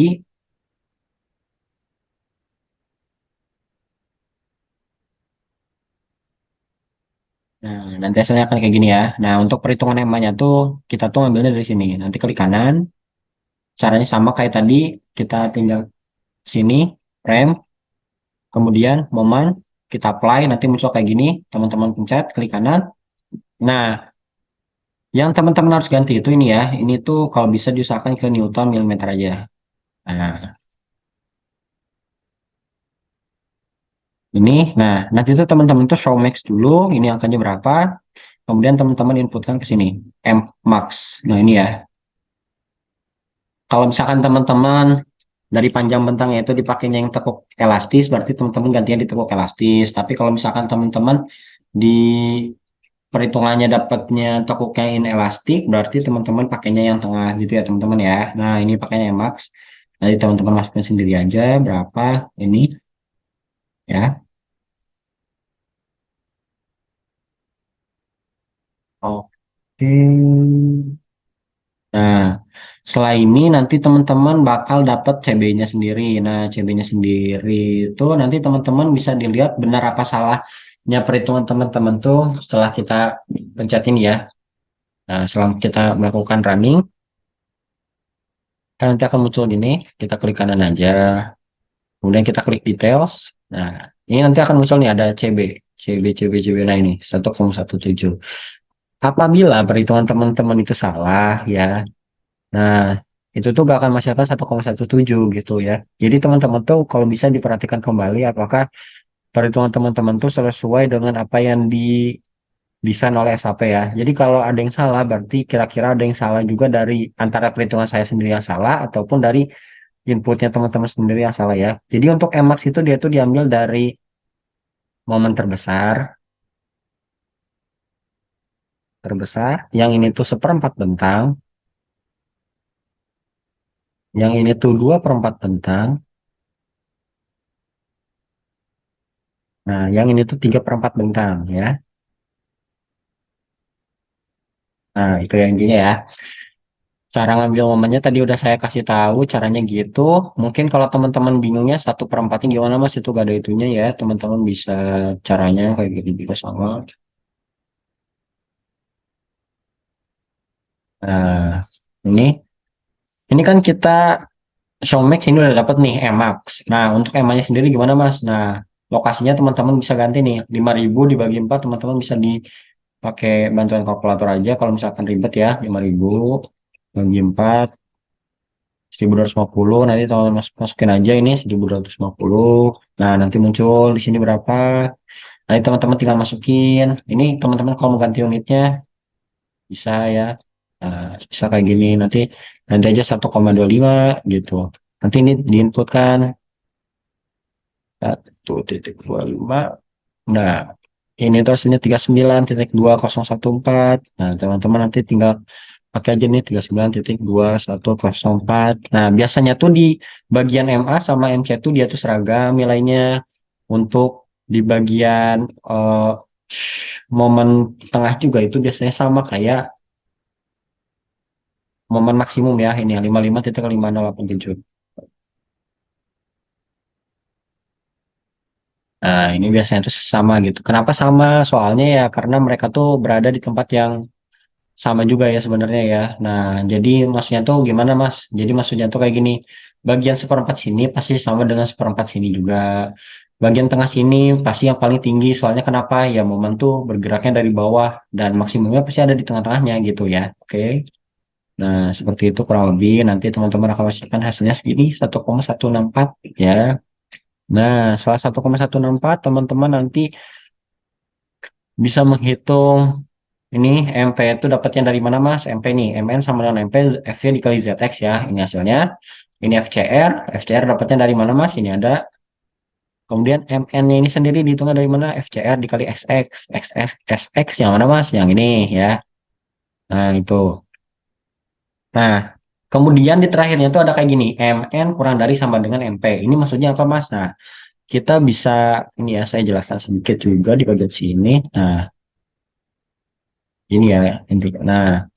Nah, nanti hasilnya akan kayak gini ya. Nah, untuk perhitungan EMA-nya tuh kita tuh ngambilnya dari sini. Nanti klik kanan. Caranya sama kayak tadi. Kita tinggal sini, frame, kemudian momen, kita apply. Nanti muncul kayak gini. Teman-teman pencet, klik kanan. Nah, yang teman-teman harus ganti itu ini ya. Ini tuh kalau bisa diusahakan ke Newton milimeter aja. Nah, ini, nah nanti itu teman-teman tuh show max dulu. Ini angkanya berapa. Kemudian teman-teman inputkan ke sini. M max. Nah ini ya. Kalau misalkan teman-teman dari panjang bentangnya itu dipakainya yang tekuk elastis, berarti teman-teman gantinya di tekuk elastis. Tapi kalau misalkan teman-teman di perhitungannya dapatnya tekuknya inelastik, berarti teman-teman pakainya yang tengah gitu ya teman-teman ya. Nah ini pakainya yang max. Nanti teman-teman masukin sendiri aja berapa ini ya. Oke. Nah, setelah ini nanti teman-teman bakal dapat CB-nya sendiri. Nah, CB-nya sendiri itu nanti teman-teman bisa dilihat benar apa salahnya perhitungan teman-teman tuh setelah kita pencet ini ya. Nah, setelah kita melakukan running, kan nanti akan muncul gini. Kita klik kanan aja. Kemudian kita klik details. Nah, ini nanti akan muncul nih ada CB. CB, CB, CB. Nah, ini 1,17. Apabila perhitungan teman-teman itu salah ya. Nah, itu tuh gak akan menghasilkan 1,17 gitu ya. Jadi teman-teman tuh kalau bisa diperhatikan kembali apakah perhitungan teman-teman tuh sesuai dengan apa yang didesain oleh SAP ya. Jadi kalau ada yang salah berarti kira-kira ada yang salah juga dari antara perhitungan saya sendiri yang salah ataupun dari inputnya teman-teman sendiri yang salah ya. Jadi untuk Max itu dia tuh diambil dari momen terbesar, yang ini tuh seperempat bentang, yang ini tuh 2/4 bentang, nah yang ini tuh 3/4 bentang ya. Nah itu yang intinya ya. Cara ngambil momennya tadi udah saya kasih tahu caranya gitu. Mungkin kalau teman-teman bingungnya 1/4-nya gimana Mas, itu gak ada itunya ya. Teman-teman bisa caranya kayak gitu juga sama. Nah ini kan kita Showmax ini udah dapat nih Emax. Nah untuk EMA-nya sendiri gimana Mas? Nah lokasinya teman-teman bisa ganti nih 5.000 dibagi 4, teman-teman bisa dipakai bantuan kalkulator aja kalau misalkan ribet ya. 5.000 bagi 4 1.250, nanti teman masukin aja ini 1.250. Nah nanti muncul di sini berapa, nanti teman-teman tinggal masukin ini. Teman-teman kalau mau ganti unitnya bisa ya. Nah, bisa kayak gini, nanti nanti aja 1,25 gitu. Nanti ini diinputkan 1,25. Nah ini tuh hasilnya 39,2014. Nah teman-teman nanti tinggal pakai aja nih 39,2104. Nah, biasanya tuh di bagian MA sama MC tuh dia tuh seragam nilainya. Untuk di bagian eh, momen tengah juga itu biasanya sama kayak momen maksimum ya, ini ya 55,5087. Nah, ini biasanya tuh sama gitu. Kenapa sama? Soalnya ya karena mereka tuh berada di tempat yang sama juga ya sebenarnya ya. Nah, jadi maksudnya tuh gimana Mas? Jadi maksudnya tuh kayak gini, bagian seperempat sini pasti sama dengan seperempat sini juga. Bagian tengah sini pasti yang paling tinggi. Soalnya kenapa? Ya momen tuh bergeraknya dari bawah dan maksimumnya pasti ada di tengah-tengahnya gitu ya. Oke. Nah, seperti itu kurang lebih. Nanti teman-teman akan hasilkan hasilnya segini 1,164 ya. Nah, salah 1,164 teman-teman nanti bisa menghitung ini MP itu dapatnya dari mana Mas? MP nih, MN sama dengan MP, FY dikali ZX ya. Ini hasilnya. Ini FCR, FCR dapatnya dari mana Mas? Ini ada. Kemudian MN-nya ini sendiri dihitungnya dari mana? FCR dikali XX. XX, SX yang mana Mas? Yang ini ya. Nah, itu. Nah, kemudian di terakhirnya itu ada kayak gini, MN kurang dari sama dengan MP. Ini maksudnya apa Mas? Nah, kita bisa, ini ya, saya jelaskan sedikit juga di bagian sini. Nah, ini ya, intinya. Nah,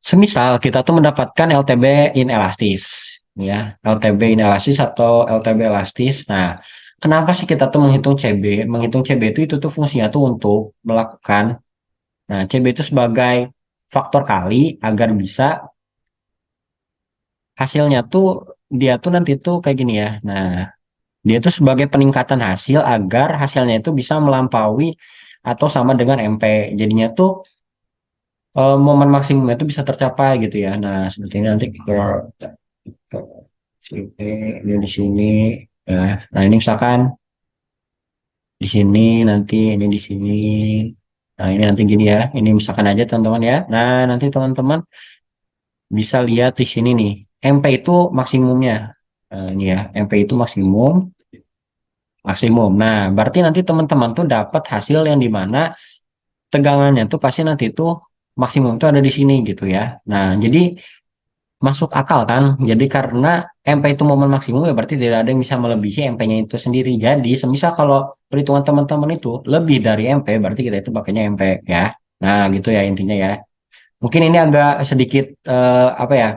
semisal kita tuh mendapatkan LTB inelastis, ya, LTB inelastis atau LTB elastis. Nah, kenapa sih kita tuh menghitung CB? Menghitung CB itu tuh fungsinya tuh untuk melakukan, nah, CB itu sebagai faktor kali agar bisa hasilnya tuh dia tuh nanti tuh kayak gini ya. Nah, dia tuh sebagai peningkatan hasil agar hasilnya itu bisa melampaui atau sama dengan MP. Jadinya tuh momen maksimumnya itu bisa tercapai gitu ya. Nah, seperti ini nanti kalau ini di sini ya. Nah ini misalkan di sini, nanti ini di sini. Nah ini nanti gini ya. Ini misalkan aja teman-teman ya. Nah nanti teman-teman bisa lihat di sini nih. MP itu maksimumnya. Nah, ini ya. MP itu maksimum. Maksimum. Nah berarti nanti teman-teman tuh dapat hasil yang dimana tegangannya tuh pasti nanti tuh maksimum tuh ada di sini gitu ya. Nah jadi masuk akal kan. Jadi karena MP itu momen maksimum ya berarti tidak ada yang bisa melebihi MP-nya itu sendiri. Jadi semisal kalau perhitungan teman-teman itu lebih dari MP berarti kita itu pakainya MP ya. Nah gitu ya intinya ya. Mungkin ini agak sedikit apa ya,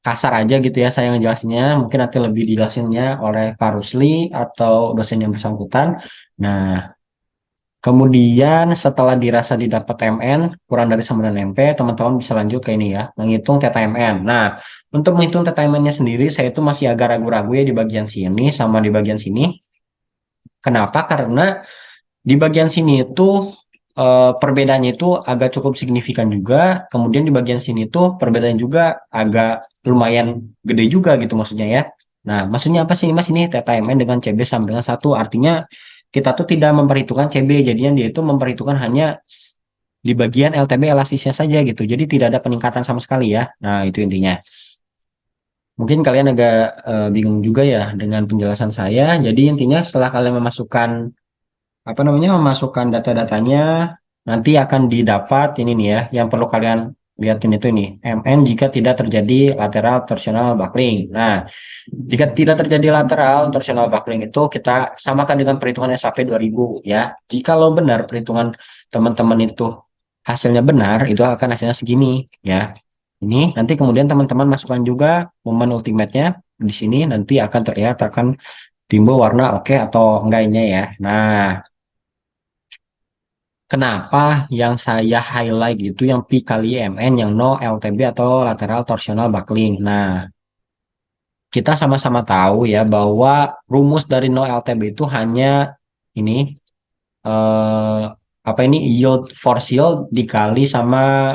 kasar aja gitu ya saya ngejelasinnya. Mungkin nanti lebih dijelasinnya oleh Pak Rusli atau dosen yang bersangkutan. Nah kemudian setelah dirasa didapat MN kurang dari 9 MP, teman-teman bisa lanjut ke ini ya, menghitung theta MN. Nah, untuk menghitung theta MN-nya sendiri, saya itu masih agak ragu-ragu ya di bagian sini sama di bagian sini. Kenapa? Karena di bagian sini itu perbedaannya itu agak cukup signifikan juga. Kemudian di bagian sini tuh perbedaan juga agak lumayan gede juga gitu maksudnya ya. Nah, maksudnya apa sih Mas ini theta MN dengan CB sama dengan satu? Artinya kita tuh tidak memperhitungkan CB, jadinya dia itu memperhitungkan hanya di bagian LTB elastisnya saja gitu. Jadi tidak ada peningkatan sama sekali ya. Nah, itu intinya. Mungkin kalian agak bingung juga ya dengan penjelasan saya. Jadi intinya setelah kalian memasukkan apa namanya memasukkan data-datanya nanti akan didapat ini nih ya yang perlu kalian lihatin itu nih MN jika tidak terjadi lateral torsional buckling. Nah, jika tidak terjadi lateral torsional buckling itu kita samakan dengan perhitungan SAP 2000 ya. Jika lo benar perhitungan teman-teman itu hasilnya benar, itu akan hasilnya segini ya. Ini nanti kemudian teman-teman masukkan juga momen ultimate-nya di sini nanti akan terlihat akan timbul warna oke atau enggaknya ya. Nah, kenapa yang saya highlight gitu yang P kali MN yang no LTB atau lateral torsional buckling. Nah, kita sama-sama tahu ya bahwa rumus dari no LTB itu hanya ini eh, apa ini yield force yield dikali sama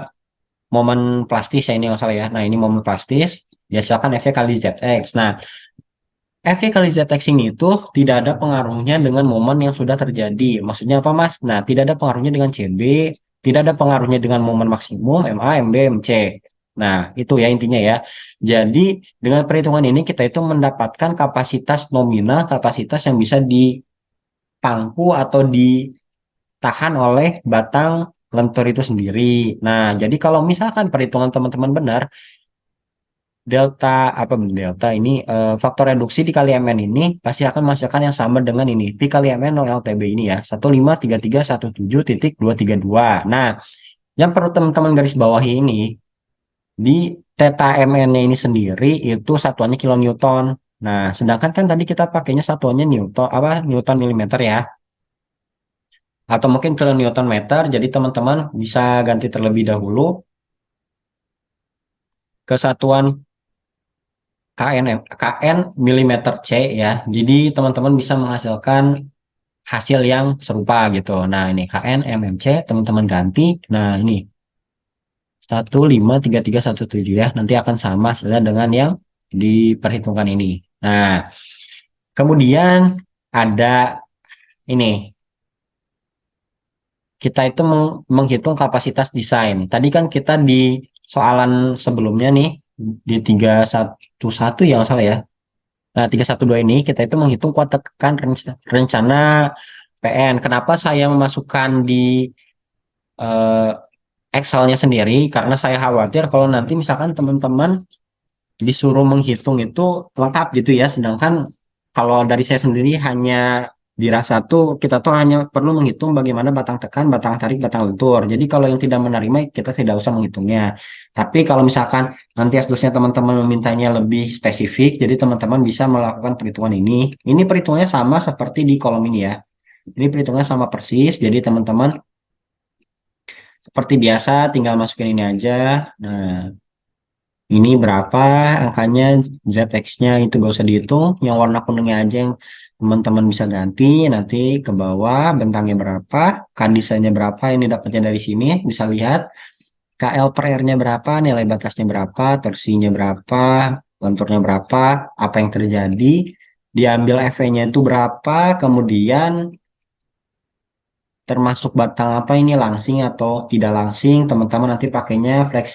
momen plastis ya ini yang salah ya. Nah, ini momen plastis dihasilkan F kali ZX. Nah, F kali ZX ini itu tidak ada pengaruhnya dengan momen yang sudah terjadi. Maksudnya apa, Mas? Nah, tidak ada pengaruhnya dengan CB, tidak ada pengaruhnya dengan momen maksimum MA, MB, MC. Nah, itu ya intinya ya. Jadi, dengan perhitungan ini kita itu mendapatkan kapasitas nominal, kapasitas yang bisa dipangku atau ditahan oleh batang lentur itu sendiri. Nah, jadi kalau misalkan perhitungan teman-teman benar, delta apa delta ini faktor reduksi dikali mn ini pasti akan menghasilkan yang sama dengan ini Pi kali mn 0 LTB ini ya 153317.232. Nah, yang perlu teman-teman garis bawahi ini di theta mn-nya ini sendiri itu satuannya kilonewton. Nah, sedangkan kan tadi kita pakainya satuannya newton apa newton milimeter ya atau mungkin kilonewton meter. Jadi teman-teman bisa ganti terlebih dahulu ke satuan KN KN milimeter C ya. Jadi teman-teman bisa menghasilkan hasil yang serupa gitu. Nah, ini KN MMC teman-teman ganti. Nah, ini 153317 ya. Nanti akan sama hasilnya dengan yang diperhitungkan ini. Nah, kemudian ada ini. Kita itu menghitung kapasitas desain. Tadi kan kita di soalan sebelumnya nih di 311 ya nggak salah ya. Nah, 312 ini kita itu menghitung kuat tekan rencana PN. Kenapa saya memasukkan di eh, Excel-nya sendiri? Karena saya khawatir kalau nanti misalkan teman-teman disuruh menghitung itu lengkap gitu ya. Sedangkan kalau dari saya sendiri hanya dirasa tuh kita tuh hanya perlu menghitung bagaimana batang tekan, batang tarik, batang lentur. Jadi kalau yang tidak menerima kita tidak usah menghitungnya. Tapi kalau misalkan nanti asdosnya teman-teman memintanya lebih spesifik, jadi teman-teman bisa melakukan perhitungan ini. Ini perhitungannya sama seperti di kolom ini ya. Ini perhitungannya sama persis. Jadi teman-teman seperti biasa tinggal masukin ini aja. Nah, ini berapa angkanya ZX-nya itu gak usah dihitung. Yang warna kuningnya aja yang teman-teman bisa ganti. Nanti ke bawah bentangnya berapa, kandisanya berapa. Ini dapatnya dari sini. Bisa lihat KL per R-nya berapa, nilai batasnya berapa, torsinya berapa, lenturnya berapa, apa yang terjadi. Diambil FE-nya itu berapa, kemudian termasuk batang apa ini langsing atau tidak langsing. Teman-teman nanti pakainya flex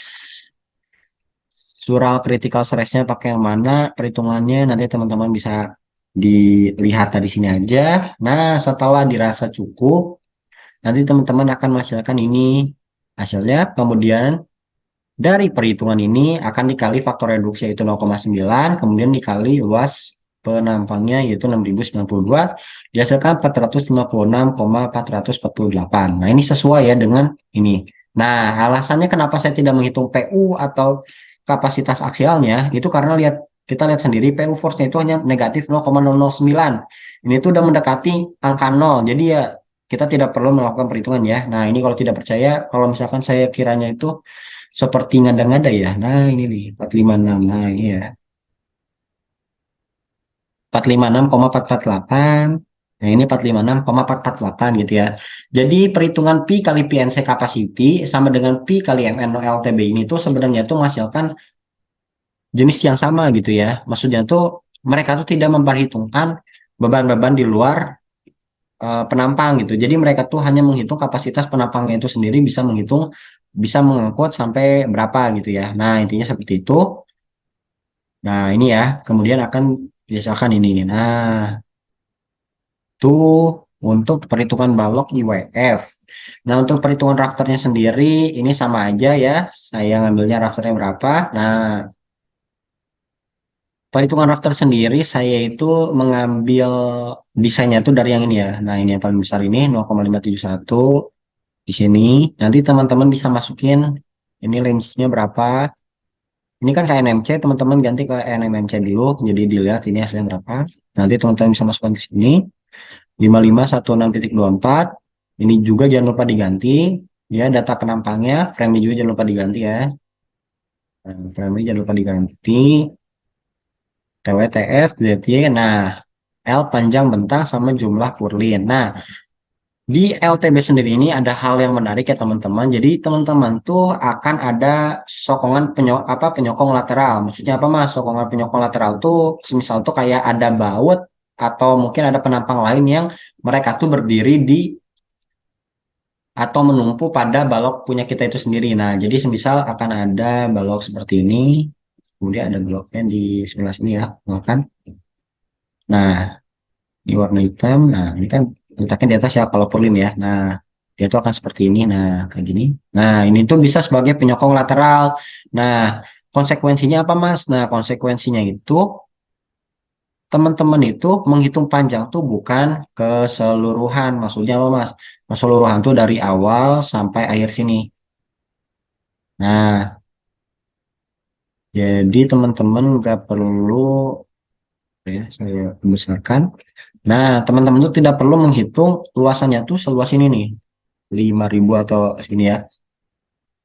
surau critical stress-nya pakai yang mana, perhitungannya nanti teman-teman bisa dilihat dari sini aja. Nah, setelah dirasa cukup, nanti teman-teman akan menghasilkan ini hasilnya. Kemudian dari perhitungan ini akan dikali faktor reduksi yaitu 0,9, kemudian dikali luas penampangnya yaitu 6092, dihasilkan 456,448. Nah, ini sesuai ya dengan ini. Nah, alasannya kenapa saya tidak menghitung PU atau kapasitas aksialnya itu karena kita lihat sendiri PU force-nya itu hanya negatif 0,009. Ini tuh udah mendekati angka 0. Jadi ya kita tidak perlu melakukan perhitungan ya. Nah, ini kalau tidak percaya, kalau misalkan saya kiranya itu seperti ngada-ngada ya. Nah, ini nih 456. Nah, ini ya. 456,448. Nah, ini 456,448 gitu ya. Jadi perhitungan Pi kali PNC capacity sama dengan Pi kali MN LTB ini tuh sebenarnya tuh menghasilkan jenis yang sama gitu ya. Maksudnya tuh mereka tuh tidak memperhitungkan beban-beban di luar penampang gitu. Jadi mereka tuh hanya menghitung kapasitas penampangnya itu sendiri, bisa menghitung, bisa mengangkut sampai berapa gitu ya. Nah, intinya seperti itu. Nah, ini ya, kemudian akan biasakan ini nih. Nah, tuh untuk perhitungan balok IWF. Nah, untuk perhitungan rafternya sendiri, ini sama aja ya. Saya ngambilnya rafternya berapa. Nah, perhitungan rafter sendiri, saya itu mengambil desainnya tuh dari yang ini ya. Nah, ini yang paling besar ini, 0,571 di sini. Nanti teman-teman bisa masukin ini range-nya berapa. Ini kan KNMC, teman-teman ganti ke NMMC dulu. Jadi dilihat ini hasilnya berapa. Nanti teman-teman bisa masukkan ke sini. 5516.24. Ini juga jangan lupa diganti. Ya, data penampangnya, frame-nya juga jangan lupa diganti ya. Nah, frame-nya jangan lupa diganti. TWTS, DTY. Nah, L panjang bentang sama jumlah purlin. Nah, di LTB sendiri ini ada hal yang menarik ya teman-teman. Jadi teman-teman tuh akan ada sokongan penyokong lateral. Maksudnya apa Mas? Sokongan penyokong lateral tuh semisal tuh kayak ada baut atau mungkin ada penampang lain yang mereka tuh berdiri di atau menumpu pada balok punya kita itu sendiri. Nah, jadi semisal akan ada balok seperti ini, kemudian ada baloknya di sebelah sini ya, kan? Nah, di warna hitam. Nah, ini kan letaknya di atas ya kalau purlin ya. Nah, dia tuh akan seperti ini. Nah, kayak gini. Nah, ini tuh bisa sebagai penyokong lateral. Nah, konsekuensinya apa, Mas? Nah, konsekuensinya itu teman-teman itu menghitung panjang tuh bukan keseluruhan. Maksudnya apa, Mas? Keseluruhan tuh dari awal sampai akhir sini. Nah, jadi teman-teman nggak perlu ya saya besarkan. Nah, teman-teman tuh tidak perlu menghitung luasannya tuh seluas ini nih. 5.000 atau segini ya.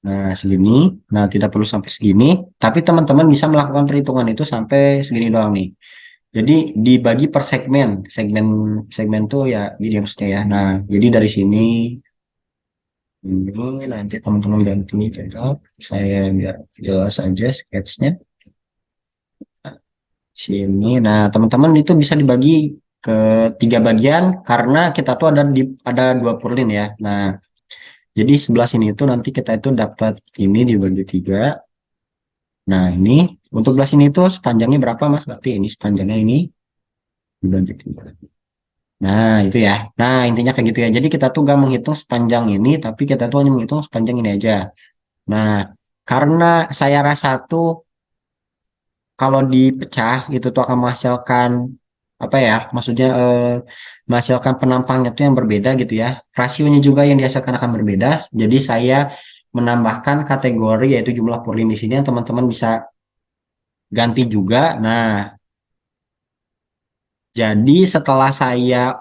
Nah, segini. Nah, tidak perlu sampai segini. Tapi teman-teman bisa melakukan perhitungan itu sampai segini doang nih. Jadi dibagi per segmen. Segmen segmen tuh ya gini maksudnya ya. Nah, jadi dari sini ini nanti teman-teman ganti channel. Saya biar jelas aja sketchnya. Nah, sini. Nah, teman-teman itu bisa dibagi ke tiga bagian karena kita tuh ada dua purlin ya. Nah, jadi sebelah sini itu nanti kita itu dapat ini dibagi tiga. Nah, ini untuk belah sini itu sepanjangnya berapa, Mas? Berarti ini sepanjangnya ini dibagi tiga. Nah, itu ya. Nah, intinya kayak gitu ya. Jadi kita tuh gak menghitung sepanjang ini, tapi kita tuh hanya menghitung sepanjang ini aja. Nah, karena saya rasa tuh kalau dipecah itu tuh akan menghasilkan apa ya? Maksudnya menghasilkan penampangnya tuh yang berbeda gitu ya. Rasionya juga yang dihasilkan akan berbeda. Jadi saya menambahkan kategori yaitu jumlah purlin di sini yang teman-teman bisa ganti juga. Nah, jadi setelah saya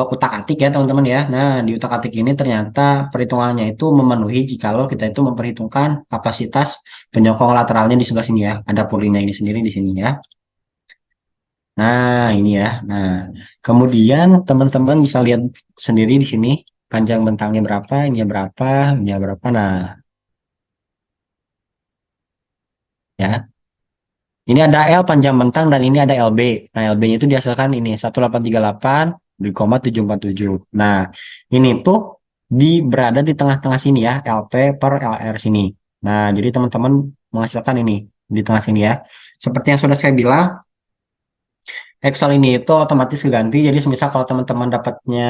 utak-atik ya teman-teman ya. Nah, di utak-atik ini ternyata perhitungannya itu memenuhi jikalau kita itu memperhitungkan kapasitas penyokong lateralnya di sebelah sini ya. Ada purlinnya ini sendiri di sini ya. Nah, ini ya. Nah, kemudian teman-teman bisa lihat sendiri di sini panjang bentangnya berapa, ini berapa, ini berapa. Nah, ya. Ini ada L panjang bentang dan ini ada LB. Nah, LB-nya itu dihasilkan ini 1838,747. Nah, ini tuh berada di tengah-tengah sini ya, LP per LR sini. Nah, jadi teman-teman menghasilkan ini di tengah sini ya. Seperti yang sudah saya bilang, Excel ini itu otomatis keganti. Jadi semisal kalau teman-teman dapatnya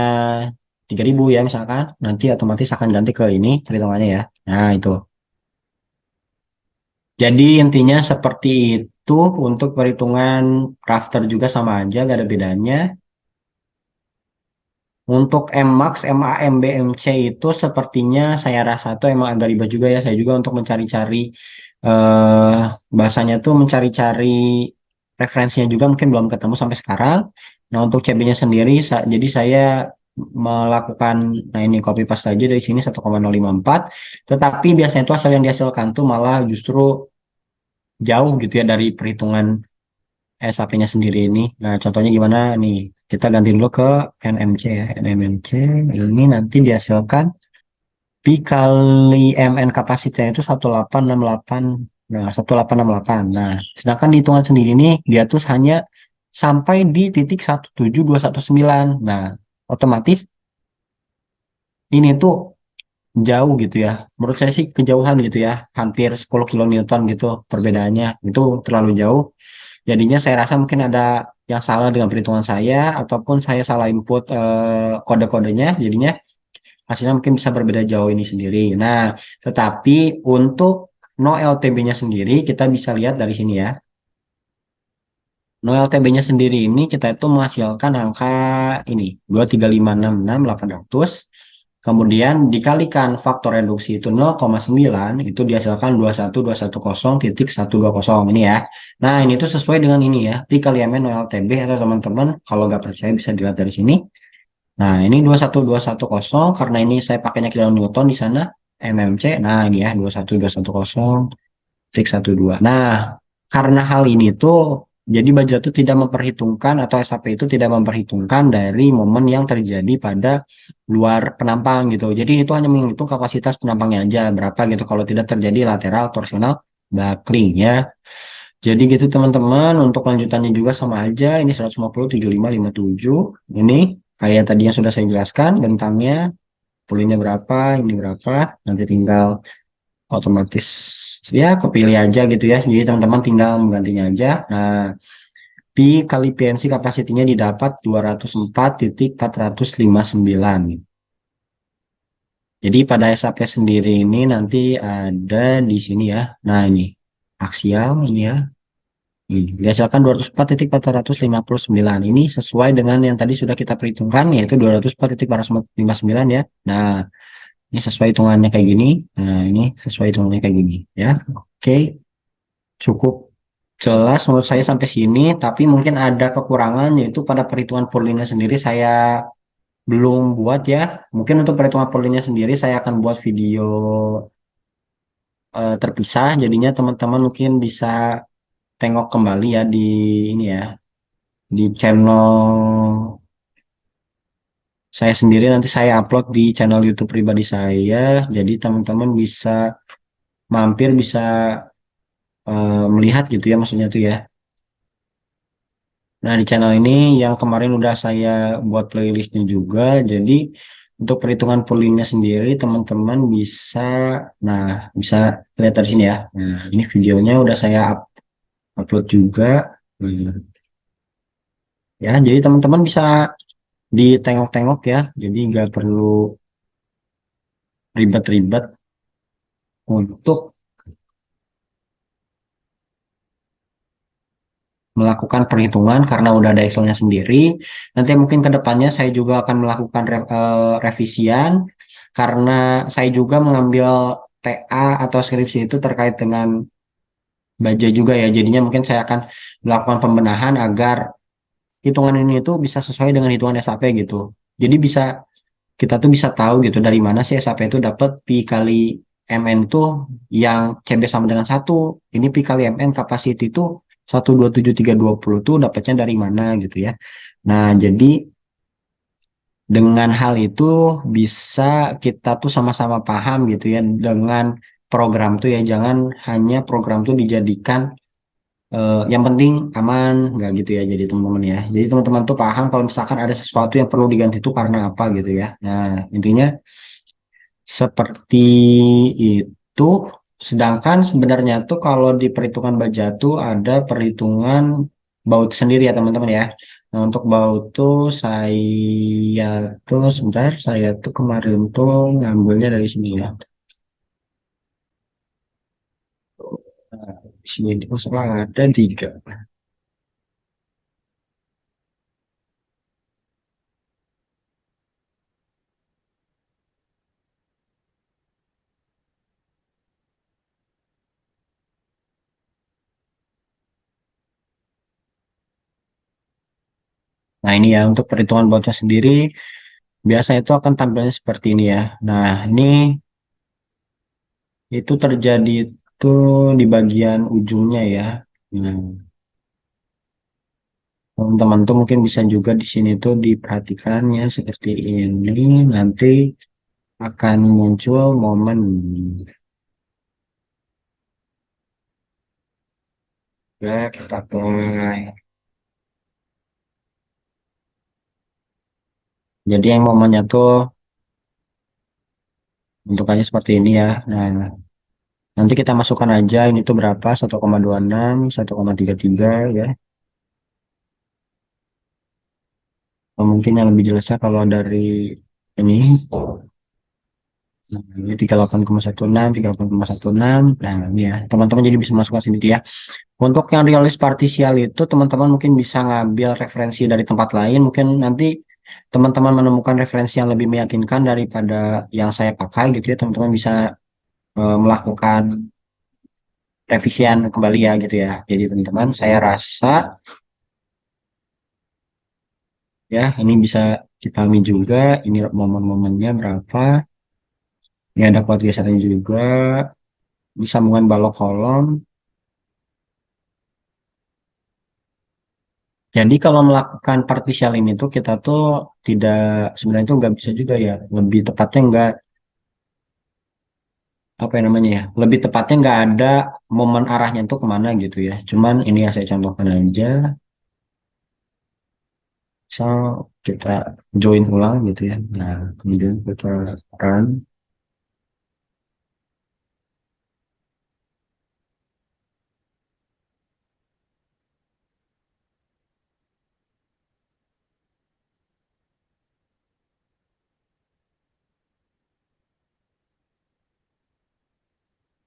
3.000 ya misalkan, nanti otomatis akan ganti ke ini perhitungannya ya. Nah, itu. Jadi intinya seperti itu untuk perhitungan rafter juga sama aja, gak ada bedanya. Untuk Mmax, MA, MB, MC itu sepertinya saya rasa tuh emang agak ribet juga ya. Saya juga untuk mencari-cari eh bahasanya tuh mencari-cari referensinya juga mungkin belum ketemu sampai sekarang. Nah untuk CB-nya sendiri, jadi saya melakukan, nah ini copy paste aja dari sini 1,054. Tetapi biasanya itu hasil yang dihasilkan tuh malah justru jauh gitu ya dari perhitungan SAP-nya sendiri ini. Nah, contohnya gimana nih? Kita ganti dulu ke NMC ya. NMC ini nanti dihasilkan P kali MN kapasitasnya itu 1868. Nah, 1868. Nah, sedangkan di hitungan sendiri nih, dia tuh hanya sampai di titik 17219. Nah, otomatis ini tuh jauh gitu ya. Menurut saya sih kejauhan gitu ya. Hampir 10 kilonewton gitu perbedaannya. Itu terlalu jauh. Jadinya saya rasa mungkin ada yang salah dengan perhitungan saya, ataupun saya salah input kode-kodenya. Jadinya hasilnya mungkin bisa berbeda jauh ini sendiri. Nah, tetapi untuk no LTB-nya sendiri, kita bisa lihat dari sini ya. No LTB-nya sendiri ini kita itu menghasilkan angka ini 23566.800. Kemudian dikalikan faktor reduksi itu 0,9 itu dihasilkan 21210.120 ini ya. Nah, ini tuh sesuai dengan ini ya. Pi kali MN no LTB atau teman-teman kalau nggak percaya bisa dilihat dari sini. Nah, ini 21210 karena ini saya pakainya kilonewton di sana mmc. Nah, ini ya 21210.12. Nah, karena hal ini tuh jadi baja itu tidak memperhitungkan atau SAP itu tidak memperhitungkan dari momen yang terjadi pada luar penampang gitu. Jadi itu hanya menghitung kapasitas penampangnya aja berapa gitu kalau tidak terjadi lateral torsional buckling ya. Jadi gitu teman-teman, untuk lanjutannya juga sama aja. Ini 150 75 57. Ini kayak tadi yang sudah saya jelaskan, bentangnya, pulinya berapa, ini berapa. Nanti tinggal otomatis ya kepilih aja gitu ya. Jadi teman-teman tinggal menggantinya aja. Nah, pi kali PNC kapasitinya didapat 204,459. Jadi pada SAP sendiri ini nanti ada di sini ya. Nah, ini aksial ini ya. Dihasilkan 204,459. Ini sesuai dengan yang tadi sudah kita perhitungkan, yaitu 204,459 ya. Nah, ini sesuai hitungannya kayak gini. Nah, ini sesuai hitungannya kayak gini ya. Oke, cukup jelas menurut saya sampai sini, tapi mungkin ada kekurangan, yaitu pada perhitungan Purlinnya sendiri saya belum buat ya. Mungkin untuk perhitungan Purlinnya sendiri saya akan buat video terpisah, jadinya teman-teman mungkin bisa tengok kembali ya di ini ya, di channel saya sendiri. Nanti saya upload di channel YouTube pribadi saya. Jadi teman-teman bisa mampir, bisa melihat gitu ya maksudnya tuh ya. Nah, di channel ini yang kemarin udah saya buat playlistnya juga. Jadi untuk perhitungan pulingnya sendiri teman-teman bisa, nah bisa lihat dari sini ya. Nah, ini videonya udah saya upload juga. Hmm. Ya, jadi teman-teman bisa ditengok-tengok ya. Jadi nggak perlu ribet-ribet untuk melakukan perhitungan karena udah ada Excelnya sendiri. Nanti mungkin ke depannya saya juga akan melakukan revisian karena saya juga mengambil TA atau skripsi itu terkait dengan baja juga ya. Jadinya mungkin saya akan melakukan pembenahan agar hitungan ini itu bisa sesuai dengan hitungan SAP gitu. Jadi bisa kita tuh bisa tahu gitu dari mana sih SAP itu dapat pi kali MN tuh yang CB sama dengan satu. Ini pi kali MN capacity itu 127.320 tuh dapatnya dari mana gitu ya. Nah, jadi dengan hal itu bisa kita tuh sama-sama paham gitu ya dengan program tuh ya. Jangan hanya program tuh dijadikan yang penting aman, nggak gitu ya jadi teman-teman ya. Jadi teman-teman tuh paham kalau misalkan ada sesuatu yang perlu diganti itu karena apa gitu ya. Nah, intinya seperti itu. Sedangkan sebenarnya tuh kalau di perhitungan baja tuh ada perhitungan baut sendiri ya teman-teman ya. Nah, untuk baut tuh saya tuh sebentar, saya tuh kemarin tuh ngambilnya dari sini ya. Nah, di sini tuh salah ada tiga. Nah, ini ya untuk perhitungan bautnya sendiri biasanya itu akan tampilnya seperti ini ya. Nah, ini itu terjadi itu di bagian ujungnya ya. Nah, teman-teman tuh mungkin bisa juga di sini tuh diperhatikan ya seperti ini. Nanti akan muncul momen. Ya, kita mulai. Jadi yang momennya tuh bentukannya seperti ini ya. Nah, nanti kita masukkan aja ini tuh berapa? 1,26, 1,33 ya. Atau mungkin yang lebih jelasnya kalau dari ini, nah, ini 38,16, 38,16. Nah, ini ya. Teman-teman jadi bisa masukkan sendiri ya. Untuk yang realis partisial itu teman-teman mungkin bisa ngambil referensi dari tempat lain. Mungkin nanti teman-teman menemukan referensi yang lebih meyakinkan daripada yang saya pakai gitu ya. Teman-teman bisa melakukan revisian kembali ya gitu ya. Jadi teman-teman saya rasa ya ini bisa dipahami juga. Ini momen-momennya berapa. Ini ada kuat geserannya juga. Disambungan balok kolom. Jadi kalau melakukan partial ini tuh kita tuh tidak sebenarnya tuh nggak bisa juga ya. Lebih tepatnya nggak apa yang namanya ya. Lebih tepatnya nggak ada momen arahnya tuh kemana gitu ya. Cuman ini ya saya contohkan aja. Misal kita join ulang gitu ya. Nah kemudian kita run.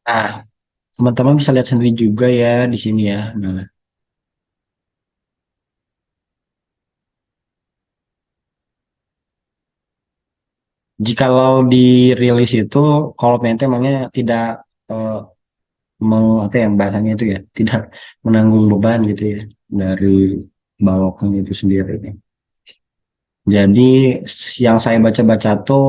Nah teman-teman bisa lihat sendiri juga ya di sini ya. Nah jikalau dirilis itu kalau PNT emangnya tidak eh, apa yang bahasanya itu ya tidak menanggung beban gitu ya dari bawahnya itu sendiri. Jadi yang saya baca-baca tuh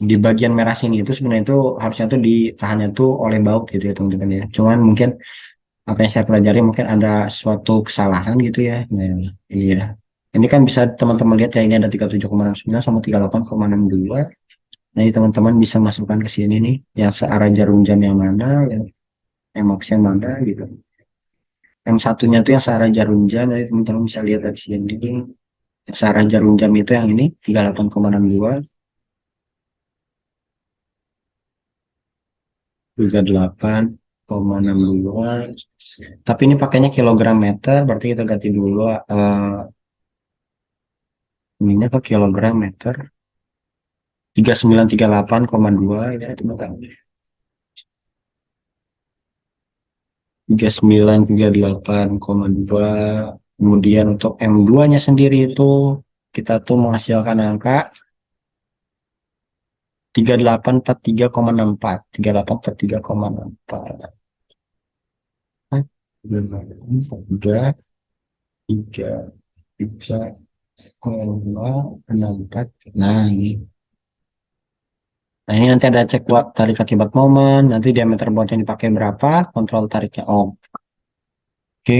di bagian merah sini itu sebenarnya itu harusnya tuh ditahannya tuh oleh baut gitu ya teman-teman ya. Cuman mungkin apa yang saya pelajari mungkin ada suatu kesalahan gitu ya. Nah, iya. Ini kan bisa teman-teman lihat ya ini ada 37,69 sama 38,62. Nah, ini teman-teman bisa masukkan ke sini nih yang searah jarum jam yang mana, yang max yang mana gitu. Yang satunya tuh yang searah jarum jam, jadi teman-teman bisa lihat dari sini. Yang searah jarum jam itu yang ini 38,62, 38,62. Tapi ini pakainya kilogram meter, berarti kita ganti dulu ininya ke kilogram meter. 3938,2 ya teman-teman. 3938,2. Kemudian untuk M2-nya sendiri itu kita tuh menghasilkan angka 3843,64. 3843,64. Tiga, tiga, tiga, koma enam empat. Nah, ini. Nah, ini nanti ada cek buat tarik akibat momen. Nanti diameter buat yang dipakai berapa. Kontrol tariknya. Oke.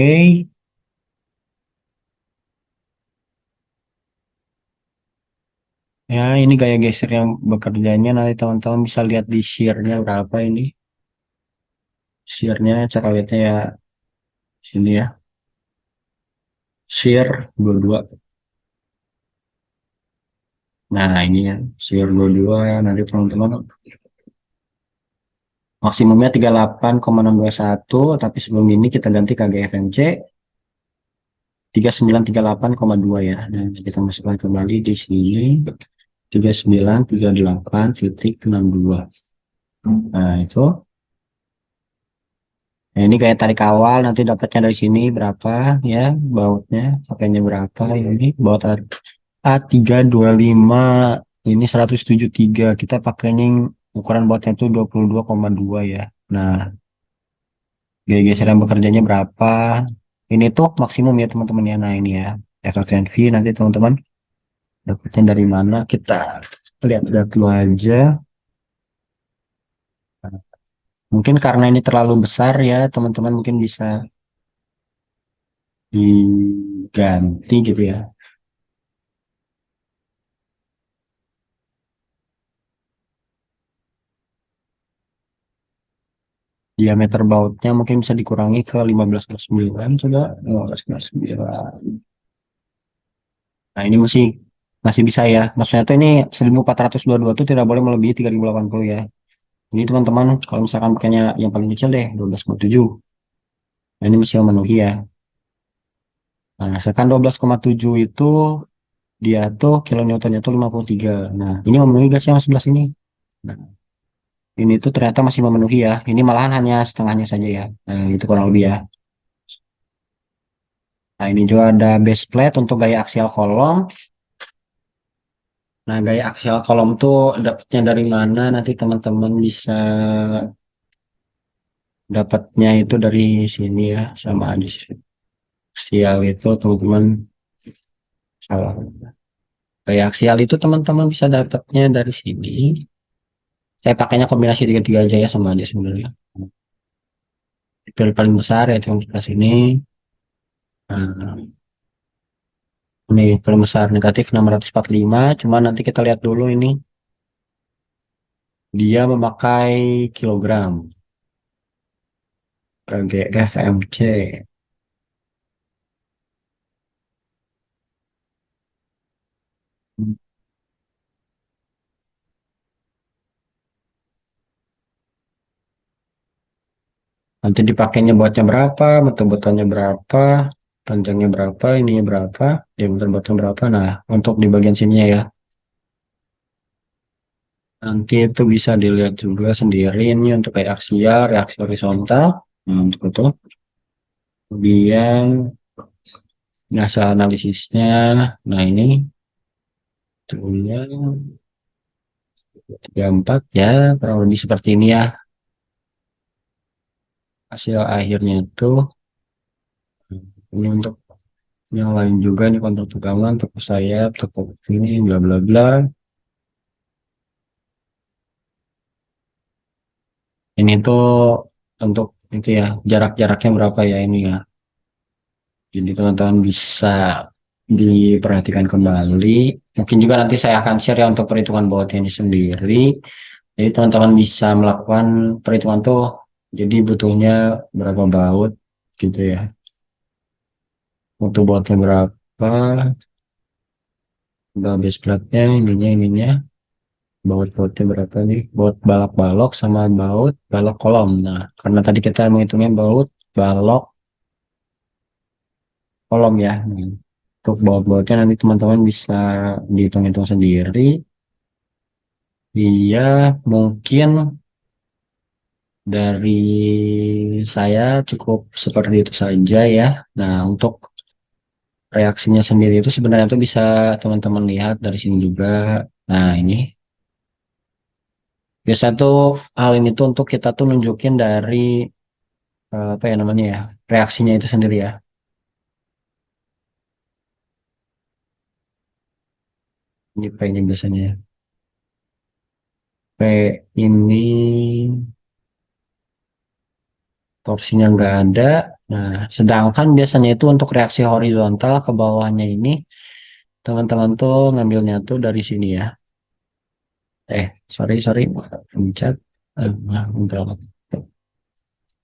Ya, ini gaya geser yang bekerjanya. Nanti teman-teman bisa lihat di shear-nya berapa ini. Shear-nya, cara lihatnya ya sini ya. Shear 22. Nah, ini ya. Shear 22. Nanti teman-teman maksimumnya 38,621. Tapi sebelum ini kita ganti ke GFMC. 3938,2 ya. Nah, kita masukkan kembali di sini. 3938,62. Nah, itu. Nah, ini kayak tarik awal nanti dapatnya dari sini berapa ya bautnya pakainya berapa ini baut A325 ini 173 kita pakainya yang ukuran bautnya itu 22,2 ya. Nah, gaya geseran bekerjanya berapa? Ini tuh maksimum ya teman-teman ya. Nah, ini ya FFNV nanti teman-teman dapatnya dari mana kita lihat-lihat dulu aja. Mungkin karena ini terlalu besar ya teman-teman mungkin bisa diganti gitu ya. Diameter bautnya mungkin bisa dikurangi ke 15,9 sudah 15,9. Nah, ini masih masih bisa ya. Maksudnya tuh ini 1422 tuh tidak boleh melebihi 3080 ya. Ini teman-teman kalau misalkan pakainya yang paling kecil deh 12,7. Nah, ini masih memenuhi ya. Nah, misalkan 12,7 itu dia tuh kilonewtonnya tuh 53. Nah, ini memenuhi gas yang sebelah sini. Nah, ini tuh ternyata masih memenuhi ya. Ini malahan hanya setengahnya saja ya. Nah, itu kurang lebih ya. Nah, ini juga ada base plate untuk gaya aksial kolom. Nah, gaya aksial kolom tuh dapatnya dari mana? Nanti teman-teman bisa dapatnya itu dari sini ya, sama di aksial itu teman-teman salah. Gaya aksial itu teman-teman bisa dapatnya dari sini. Saya pakainya kombinasi tiga-tiga aja ya sama aja sebenarnya. Itu paling besar ya yang sebelah sini. Nah, ini paling besar negatif 645. Cuma nanti kita lihat dulu ini. Dia memakai kilogram. GFMC. Nanti dipakainya buatnya berapa, betul-betulnya berapa, panjangnya berapa, ininya berapa, diameter buatnya berapa. Nah, untuk di bagian sininya ya. Nanti itu bisa dilihat juga sendiri ini untuk kayak aksial, reaksi horizontal. Nah, untuk itu. Kemudian hasil analisisnya. Nah, ini kemudian 34 ya, kurang lebih seperti ini ya. Hasil akhirnya itu. Ini untuk yang lain juga nih kontak tegangan, untuk sayap, untuk ini, bla bla bla. Ini tuh untuk itu ya, jarak-jaraknya berapa ya ini ya. Jadi teman-teman bisa diperhatikan kembali. Mungkin juga nanti saya akan share ya untuk perhitungan bautnya ini sendiri. Jadi teman-teman bisa melakukan perhitungan tuh. Jadi butuhnya berapa baut gitu ya. Untuk bautnya berapa, base plate-nya, ininya. Baut-bautnya berapa nih? Baut balok-balok sama baut balok kolom. Nah, karena tadi kita menghitungnya baut balok kolom ya. Nah, untuk baut-bautnya nanti teman-teman bisa dihitung-hitung sendiri. Iya, mungkin dari saya cukup seperti itu saja ya. Nah, untuk reaksinya sendiri itu sebenarnya tuh bisa teman-teman lihat dari sini juga. Nah, ini biasa tuh hal ini tuh untuk kita tuh nunjukin dari apa ya namanya ya, reaksinya itu sendiri ya. Ini P ini biasanya ya. P ini torsinya nggak ada. Nah, sedangkan biasanya itu untuk reaksi horizontal ke bawahnya ini, teman-teman tuh ngambilnya tuh dari sini ya. Sorry, pencet. Nah, bentar.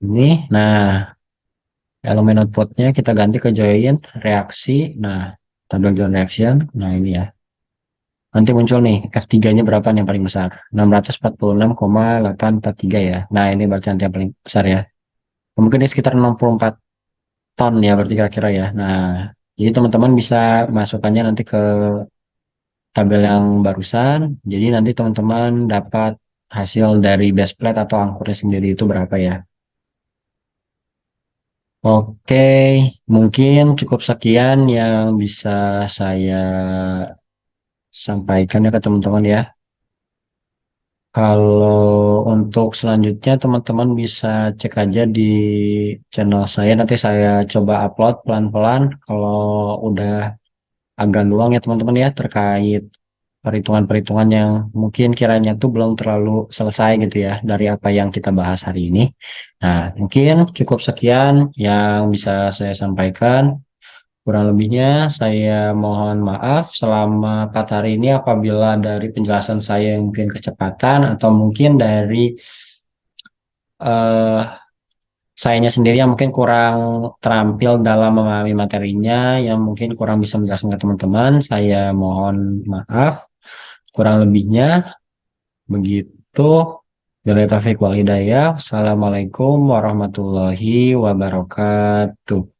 Ini, nah, elemen outputnya kita ganti ke join reaksi. Nah, tabel join reaction. Nah, ini ya. Nanti muncul nih, F3-nya berapa nih yang paling besar? 646,843 ya. Nah, ini berarti nanti yang paling besar ya. Mungkin ini sekitar 64 ton ya berarti kira-kira ya. Nah, jadi teman-teman bisa masukkannya nanti ke tabel yang barusan. Jadi nanti teman-teman dapat hasil dari base plate atau angkurnya sendiri itu berapa ya. Oke, mungkin cukup sekian yang bisa saya sampaikan ya ke teman-teman ya. Kalau untuk selanjutnya teman-teman bisa cek aja di channel saya. Nanti saya coba upload pelan-pelan. Kalau udah agak luang ya teman-teman ya terkait perhitungan-perhitungan yang mungkin kiranya tuh belum terlalu selesai gitu ya dari apa yang kita bahas hari ini. Nah, mungkin cukup sekian yang bisa saya sampaikan. Kurang lebihnya saya mohon maaf selama 4 hari ini apabila dari penjelasan saya yang mungkin kecepatan atau mungkin dari eh sayanya sendiri yang mungkin kurang terampil dalam memahami materinya, yang mungkin kurang bisa menjelaskan ke teman-teman. Saya mohon maaf. Kurang lebihnya begitu. Billahi taufiq wal hidayah. Wassalamualaikum warahmatullahi wabarakatuh.